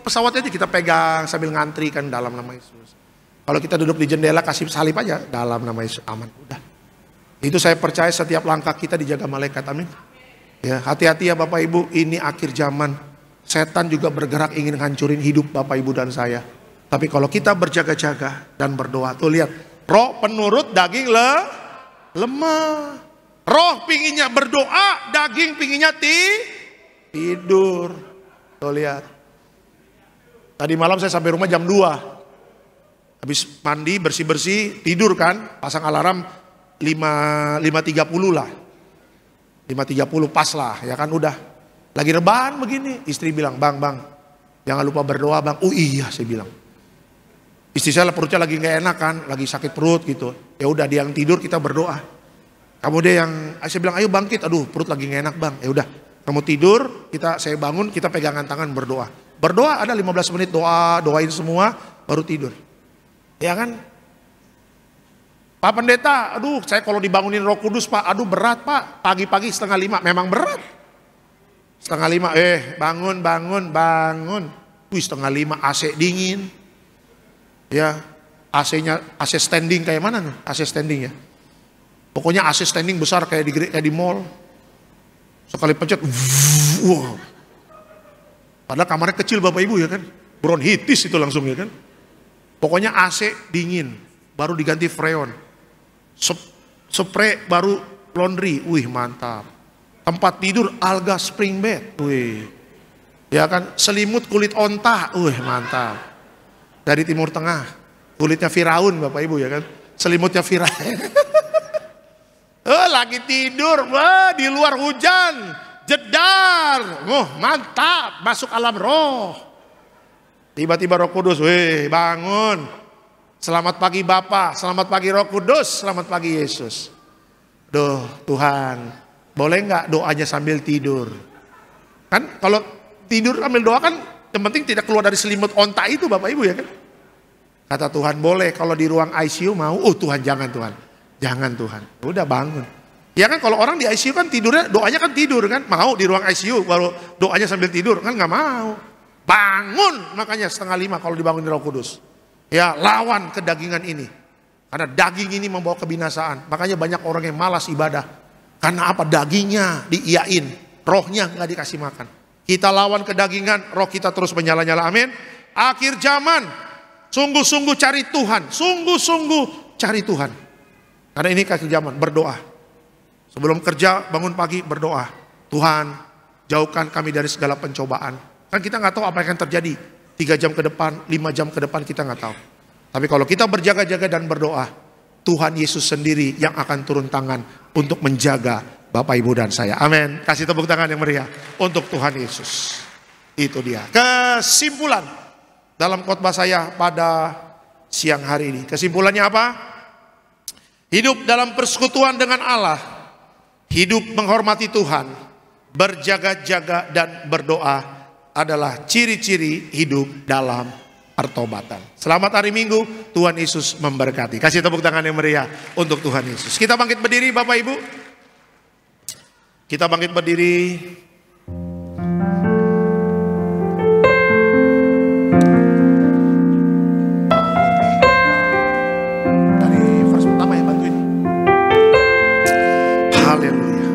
pesawatnya aja kita pegang sambil ngantri kan dalam nama Yesus. Kalau kita duduk di jendela kasih salib aja dalam nama Yesus, aman udah. Itu saya percaya setiap langkah kita dijaga malaikat, amin. Ya, hati-hati ya Bapak Ibu, ini akhir zaman. Setan juga bergerak ingin hancurin hidup Bapak Ibu dan saya. Tapi kalau kita berjaga-jaga dan berdoa, tuh lihat, roh penurut, daging lemah. Roh pinginnya berdoa, daging pinginnya tidur. Tuh lihat. Tadi malam saya sampai rumah jam 2. Habis mandi, bersih-bersih, tidur kan, pasang alarm 5.30 lah. 5.30 pas lah, ya kan udah. Lagi rebahan begini, istri bilang, bang, jangan lupa berdoa bang. Oh iya, saya bilang. Istri saya perutnya lagi nggak enak kan, lagi sakit perut gitu. Ya udah dia yang tidur, kita berdoa. Kamu deh yang, saya bilang ayo bangkit. Aduh perut lagi nggak enak bang. Ya udah, kamu tidur, saya bangun, kita pegangan tangan berdoa. Berdoa ada 15 menit doain semua, baru tidur. Ya kan? Pak Pendeta, aduh saya kalau dibangunin Roh Kudus Pak, aduh berat Pak. Pagi-pagi 4:30, memang berat. 4:30, bangun. Wih 4:30 AC dingin. Ya, AC standing kayak mana nih? AC standing ya. Pokoknya AC standing besar kayak di mall. Sekali pencet, wow. Padahal kamarnya kecil Bapak Ibu ya kan. Bronkitis itu langsung ya kan. Pokoknya AC dingin, baru diganti freon. Spray baru laundry, wih mantap. Tempat tidur alga spring bed, wih. Ya kan, selimut kulit onta, wih mantap. Dari Timur Tengah, kulitnya Firaun Bapak Ibu ya kan. Selimutnya Firaun. Lagi tidur, di luar hujan, jedar. Mantap, masuk alam roh. Tiba-tiba Roh Kudus, weh bangun. Selamat pagi Bapak, selamat pagi Roh Kudus, selamat pagi Yesus. Duh Tuhan, boleh nggak doanya sambil tidur? Kan kalau tidur sambil doa kan yang penting tidak keluar dari selimut onta itu Bapak Ibu ya kan. Kata Tuhan boleh, kalau di ruang ICU mau, oh Tuhan jangan Tuhan. Jangan Tuhan, udah bangun. Ya kan kalau orang di ICU kan tidurnya, doanya kan tidur kan. Mau di ruang ICU baru doanya sambil tidur kan nggak mau. Bangun makanya 4:30 kalau dibangunin Roh Kudus. Ya lawan kedagingan ini. Karena daging ini membawa kebinasaan. Makanya banyak orang yang malas ibadah. Karena apa? Dagingnya diiyain, rohnya nggak dikasih makan. Kita lawan kedagingan, roh kita terus menyala-nyala, amin. Akhir zaman, sungguh-sungguh cari Tuhan. Sungguh-sungguh cari Tuhan. Karena ini akhir zaman, berdoa. Sebelum kerja, bangun pagi, berdoa. Tuhan, jauhkan kami dari segala pencobaan. Kan kita nggak tahu apa yang akan terjadi 3 jam ke depan, 5 jam ke depan, kita nggak tahu. Tapi kalau kita berjaga-jaga dan berdoa, Tuhan Yesus sendiri yang akan turun tangan untuk menjaga Bapak Ibu dan saya. Amin. Kasih tepuk tangan yang meriah untuk Tuhan Yesus. Itu dia. Kesimpulan dalam khotbah saya pada siang hari ini. Kesimpulannya apa? Hidup dalam persekutuan dengan Allah, hidup menghormati Tuhan, berjaga-jaga dan berdoa adalah ciri-ciri hidup dalam pertobatan. Selamat hari Minggu, Tuhan Yesus memberkati. Kasih tepuk tangan yang meriah untuk Tuhan Yesus. Kita bangkit berdiri Bapak Ibu. Kita bangkit berdiri. Dari verse pertama ya, bantuin. Haleluya.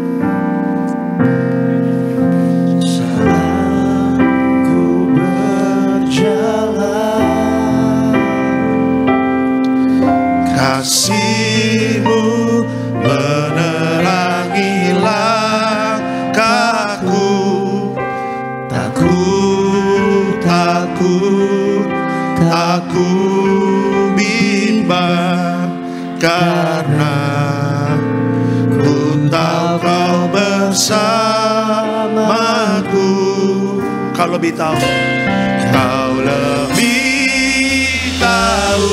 Kasih-Mu menerangi langkahku. Takut aku bimbang, karena ku tahu Kau bersamaku. Kau lebih tahu, Kau lebih tahu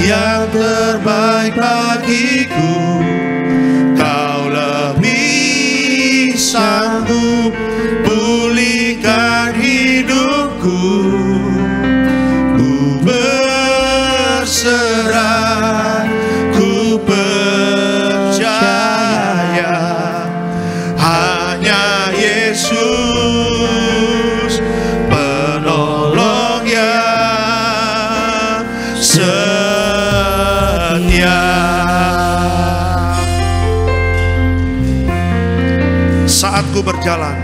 yang terbaik bagiku. Kau lebih sanggup pulihkan hidupku. Ku berserah, ku percaya hanya Yesus setia. Saat ku berjalan,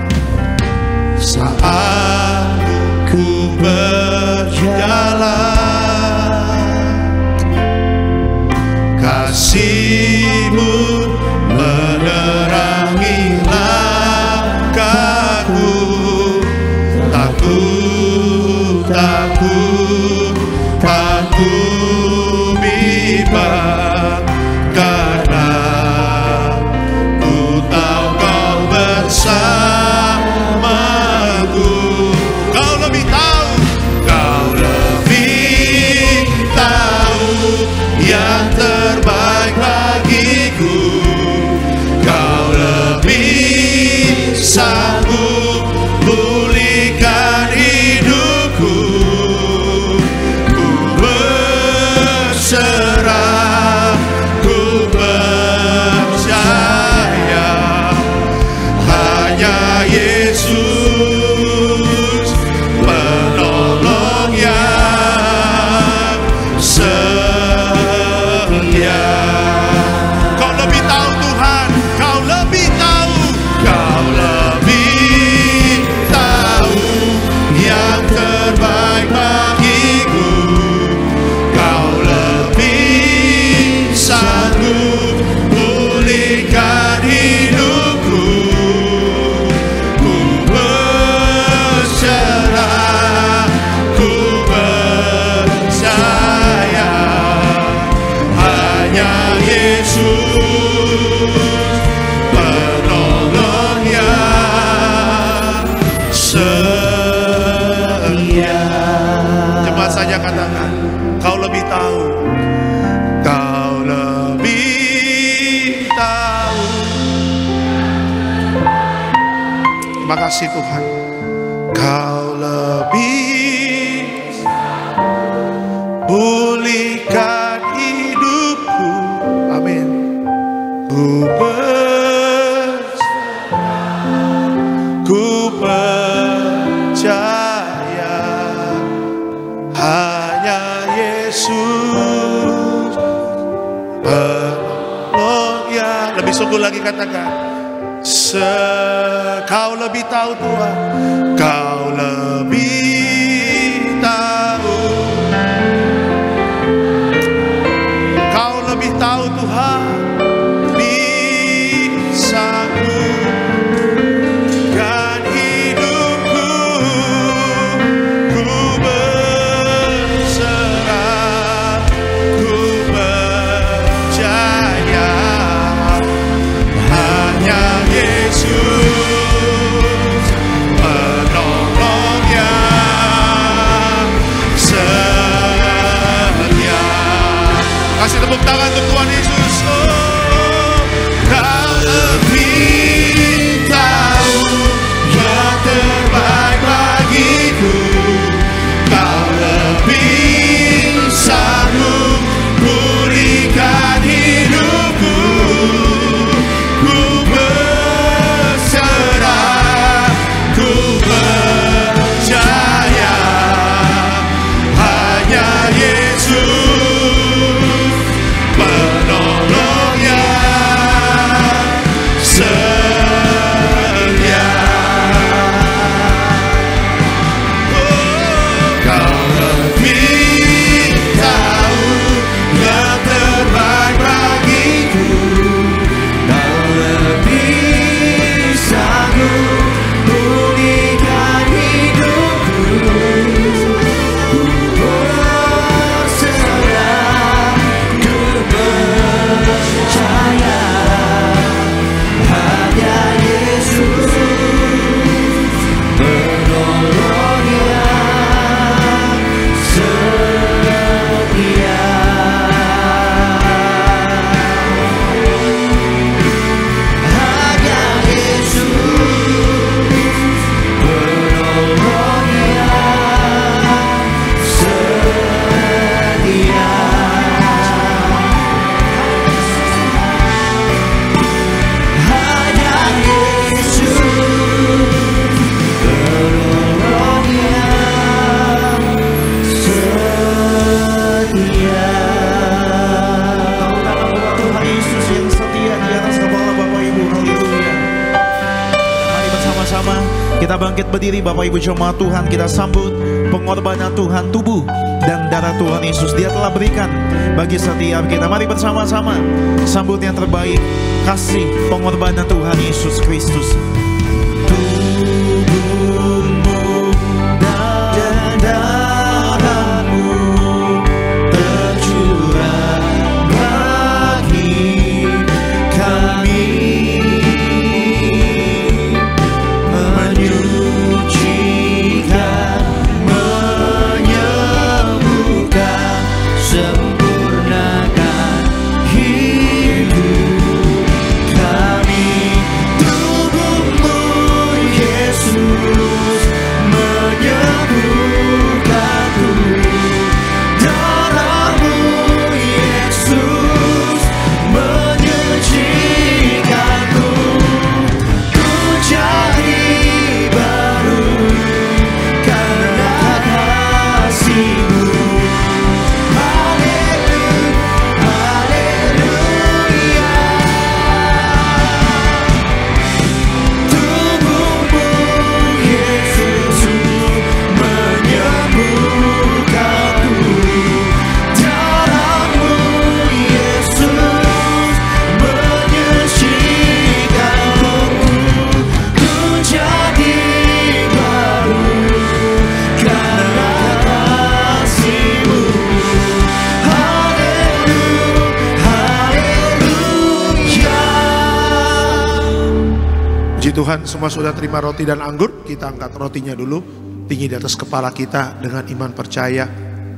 saat ku berjalan, kasih-Mu menerangi langkahku. Takut bimbang, karena ku tahu Kau bersamaku. Kau lebih tahu yang terbaik bagiku. Kau lebih sanggup pulihkan hidupku. Ku berserah, ku percaya, hanya Yesus penolong yang setia. Kau lebih tahu Tuhan, Kau lebih tahu yang terbaik bagiku. Kau lebih sanggup pulihkan hidupku. Ku berserah, ku percaya, hanya Yesus penolong yang setia. Jemaat saja katakan, Kau lebih tahu. Kau lebih tahu. Terima kasih Tuhan. Kau lebih pulihkan hidupku. Amin. Ku percaya, hanya Yesus penolong yang. Lebih sungguh lagi katakan, Kau lebih tahu Tuhan. Kau lebih tahu. Kau lebih tahu Tuhan. Bisa kan hidupku. Ku berserah, ku percaya, hanya Yesus penolong yang Kita bangkit berdiri Bapak Ibu jemaat Tuhan, kita sambut pengorbanan Tuhan, tubuh dan darah Tuhan Yesus Dia telah berikan bagi setiap kita. Mari bersama-sama sambut yang terbaik, kasih pengorbanan Tuhan Yesus Kristus. Tubuhmu dan darahmu tercurah bagi kami, menyucikan, menyembuhkan, sempurnakan hidup kami. Tubuhmu Yesus menyembuhkanku, darahmu Yesus menyucikanku. Ku jadi baru karena kasih-Mu. Haleluya, haleluya. Tubuhmu Yesus menyembuhkanku, darahmu Yesus menyucikanku. Ku jadi baru karena kasih-Mu. Haleluya. Puji Tuhan, semua sudah terima roti dan anggur. Kita angkat rotinya dulu tinggi di atas kepala kita dengan iman percaya.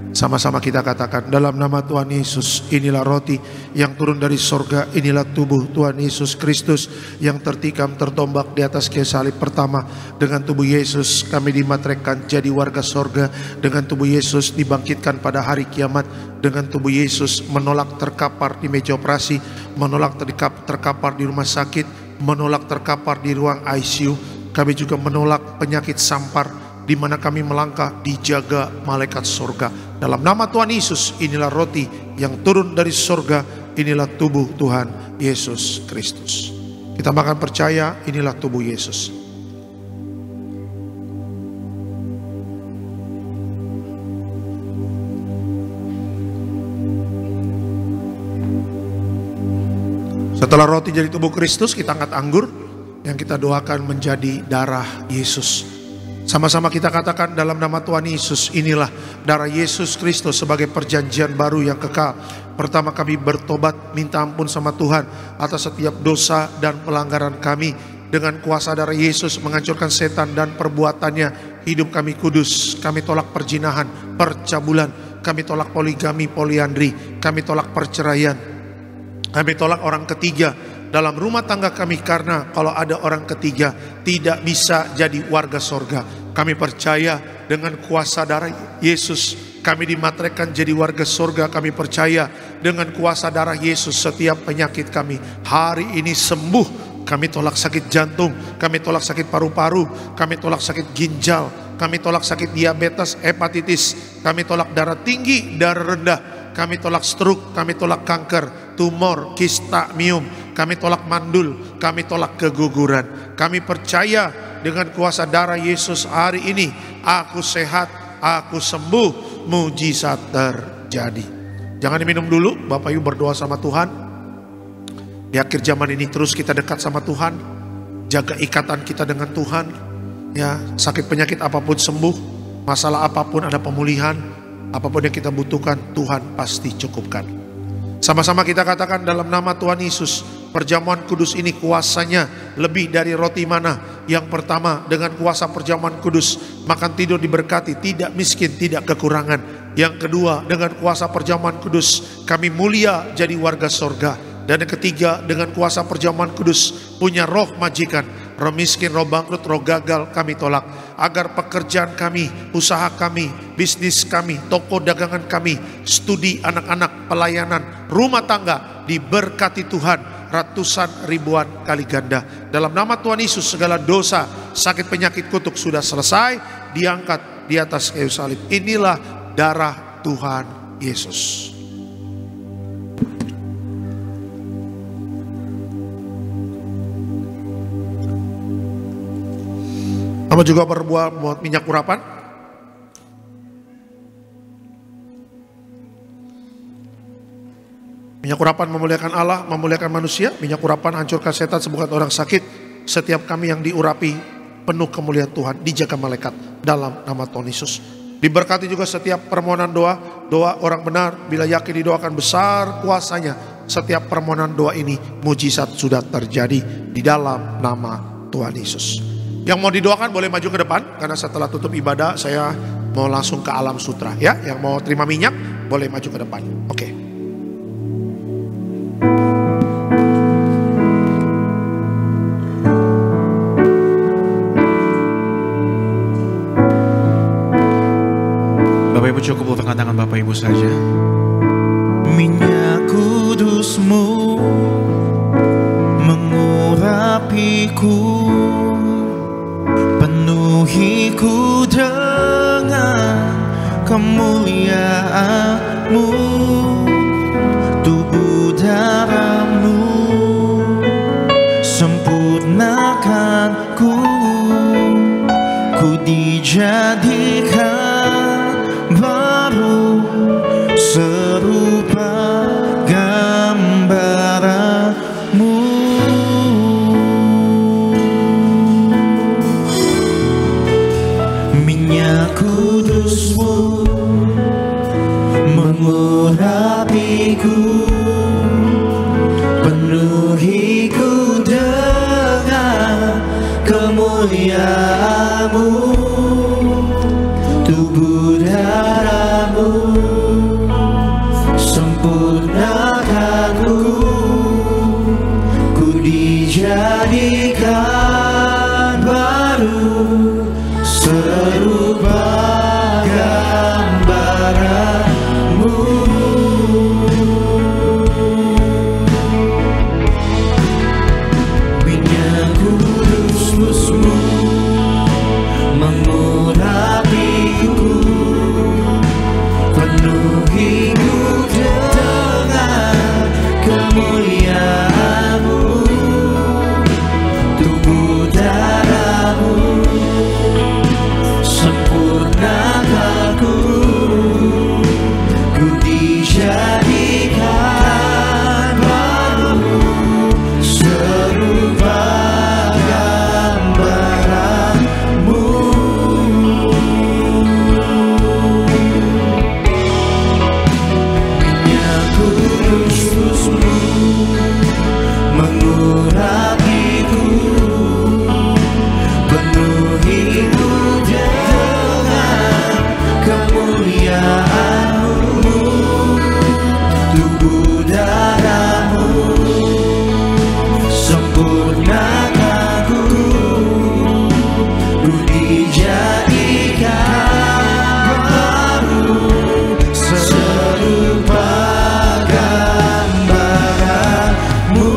Sama-sama kita katakan, dalam nama Tuhan Yesus, inilah roti yang turun dari sorga, inilah tubuh Tuhan Yesus Kristus yang tertikam tertombak di atas kayu salib pertama. Dengan tubuh Yesus kami dimateraikan jadi warga sorga. Dengan tubuh Yesus dibangkitkan pada hari kiamat. Dengan tubuh Yesus menolak terkapar di meja operasi, menolak terkapar di rumah sakit, menolak terkapar di ruang ICU. Kami juga menolak penyakit sampar, di mana kami melangkah dijaga malaikat sorga. Dalam nama Tuhan Yesus, inilah roti yang turun dari sorga, inilah tubuh Tuhan Yesus Kristus. Kita makan percaya, inilah tubuh Yesus. Setelah roti jadi tubuh Kristus, kita angkat anggur yang kita doakan menjadi darah Yesus. Sama-sama kita katakan, dalam nama Tuhan Yesus, inilah darah Yesus Kristus sebagai perjanjian baru yang kekal. Pertama, kami bertobat, minta ampun sama Tuhan atas setiap dosa dan pelanggaran kami. Dengan kuasa darah Yesus menghancurkan setan dan perbuatannya, hidup kami kudus. Kami tolak perzinahan, percabulan, kami tolak poligami, poliandri, kami tolak perceraian, kami tolak orang ketiga dalam rumah tangga kami, karena kalau ada orang ketiga tidak bisa jadi warga sorga. Kami percaya dengan kuasa darah Yesus kami dimateraikan jadi warga sorga. Kami percaya dengan kuasa darah Yesus setiap penyakit kami hari ini sembuh. Kami tolak sakit jantung, kami tolak sakit paru-paru, kami tolak sakit ginjal, kami tolak sakit diabetes, hepatitis, kami tolak darah tinggi, darah rendah, kami tolak stroke, kami tolak kanker, tumor, kista, miom, kami tolak mandul, kami tolak keguguran. Kami percaya dengan kuasa darah Yesus hari ini aku sehat, aku sembuh, mujizat terjadi. Jangan diminum dulu, Bapak Ibu berdoa sama Tuhan. Di akhir zaman ini terus kita dekat sama Tuhan, jaga ikatan kita dengan Tuhan. Ya, sakit penyakit apapun sembuh, masalah apapun ada pemulihan, apapun yang kita butuhkan Tuhan pasti cukupkan. Sama-sama kita katakan, dalam nama Tuhan Yesus, perjamuan kudus ini kuasanya lebih dari roti mana. Yang pertama, dengan kuasa perjamuan kudus, makan tidur diberkati, tidak miskin, tidak kekurangan. Yang kedua, dengan kuasa perjamuan kudus, kami mulia jadi warga sorga. Dan yang ketiga, dengan kuasa perjamuan kudus, punya roh majikan, roh miskin, roh bangkrut, roh gagal kami tolak. Agar pekerjaan kami, usaha kami, bisnis kami, toko dagangan kami, studi anak-anak, pelayanan, rumah tangga diberkati Tuhan ratusan ribuan kali ganda. Dalam nama Tuhan Yesus, segala dosa, sakit, penyakit, kutuk sudah selesai, diangkat di atas kayu salib. Inilah darah Tuhan Yesus. Bapak juga berbuat buat minyak urapan. Minyak urapan memuliakan Allah, memuliakan manusia. Minyak urapan hancurkan setan, sembuhkan orang sakit. Setiap kami yang diurapi penuh kemuliaan Tuhan, dijaga malaikat dalam nama Tuhan Yesus. Diberkati juga setiap permohonan doa, doa orang benar bila yakin didoakan besar kuasanya. Setiap permohonan doa ini mujizat sudah terjadi di dalam nama Tuhan Yesus. Yang mau didoakan boleh maju ke depan, karena setelah tutup ibadah saya mau langsung ke alam sutra ya. Yang mau terima minyak boleh maju ke depan. Oke. Bapak Ibu cukup ulurkan tangan Bapak Ibu saja. Minyak kudus-Mu mengurapiku, penuhiku dengan kemuliaan-Mu, tubuh darah-Mu sempurnakanku, ku dijadikan baru serupa gambaran-Mu. Minyak kudus-Mu mengurapiku, penuhiku dengan kemuliaan-Mu, tubuh darah-Mu sempurnakanku, ku dijadikan baru serupa gambaran-Mu. Minyak kudus-Mu mengurapiku, penuhiku dengan kemuliaan-Mu, tubuh darah-Mu sempurnakanku, ku dijadikan baru serupa gambaran-Mu. Minyak kudus-Mu mengurapiku, penuhiku dengan kemuliaan-Mu, tubuh darah-Mu sempurnakanku, ku dijadikan baru serupa gambaran-Mu.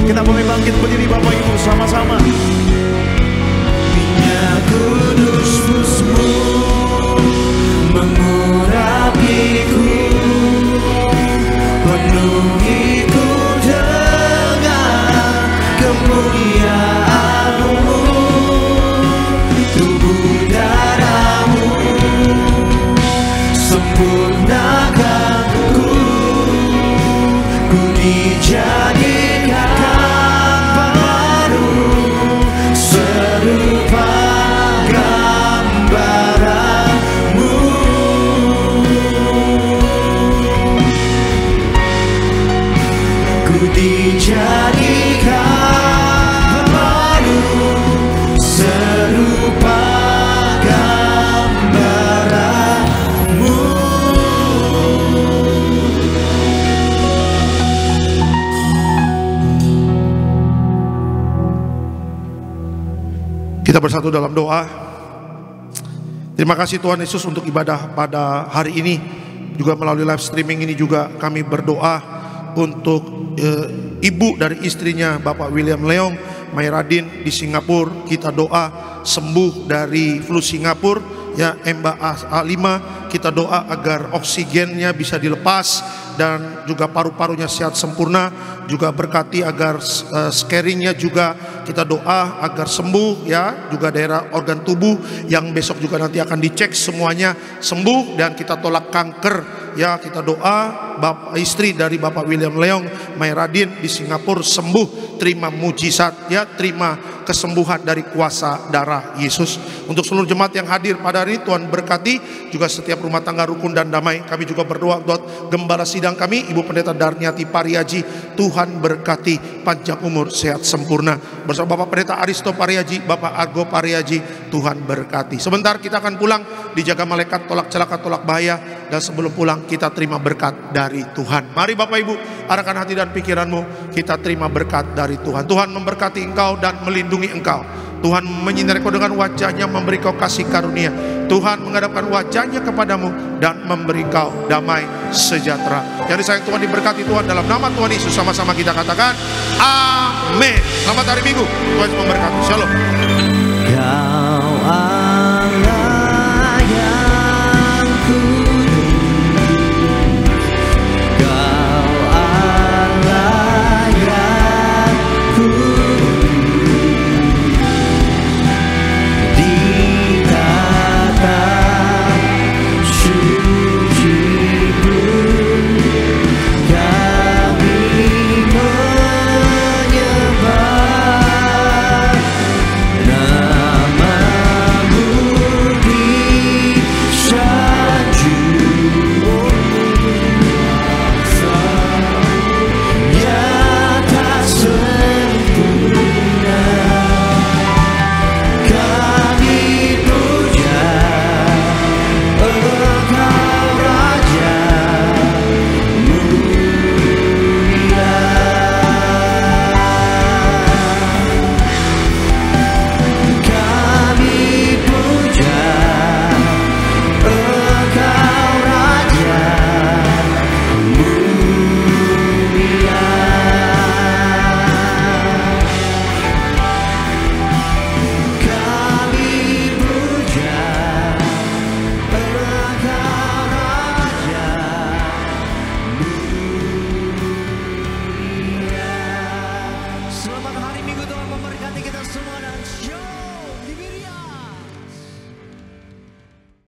Kita boleh bangkit berdiri Bapak Ibu sama-sama. Minyak kudus-Mu mengurapiku, penuhiku dengan kemuliaan-Mu, tubuh darah-Mu sempurnakanku, ku dijadikan baru serupa gambaran-Mu. Ku dijadikan baru serupa gambaran-Mu. Kita bersatu dalam doa. Terima kasih Tuhan Yesus untuk ibadah pada hari ini. Juga melalui live streaming ini juga kami berdoa untuk ibu dari istrinya Bapak William Leong, Mayradin di Singapura. Kita doa sembuh dari flu Singapura ya, Mbak A5. Kita doa agar oksigennya bisa dilepas, dan juga paru-parunya sehat sempurna. Juga berkati agar scaringnya juga kita doa agar sembuh ya. Juga daerah organ tubuh yang besok juga nanti akan dicek semuanya sembuh, dan kita tolak kanker ya. Kita doa istri dari Bapak William Leong, Mayradin di Singapura sembuh, terima mujizat ya, terima kesembuhan dari kuasa darah Yesus. Untuk seluruh jemaat yang hadir pada hari ini, Tuhan berkati juga setiap rumah tangga rukun dan damai. Kami juga berdoa buat gembala sidang kami, Ibu Pendeta Darniati Pariaji, Tuhan berkati, panjang umur, sehat sempurna. Bersama Bapak Pendeta Aristo Pariaji, Bapak Argo Pariaji, Tuhan berkati. Sebentar kita akan pulang, dijaga malaikat, tolak celaka, tolak bahaya, dan sebelum pulang kita terima berkat dari Tuhan. Mari Bapak Ibu, arahkan hati dan pikiranmu, kita terima berkat dari Tuhan. Tuhan memberkati engkau dan melindungi engkau. Tuhan menyinari kau dengan wajahnya, memberi kau kasih karunia. Tuhan menghadapkan wajahnya kepadamu dan memberi kau damai sejahtera. Jadi sayang Tuhan, diberkati Tuhan dalam nama Tuhan Yesus. Sama-sama kita katakan amin. Selamat hari Minggu, Tuhan memberkati. Shalom.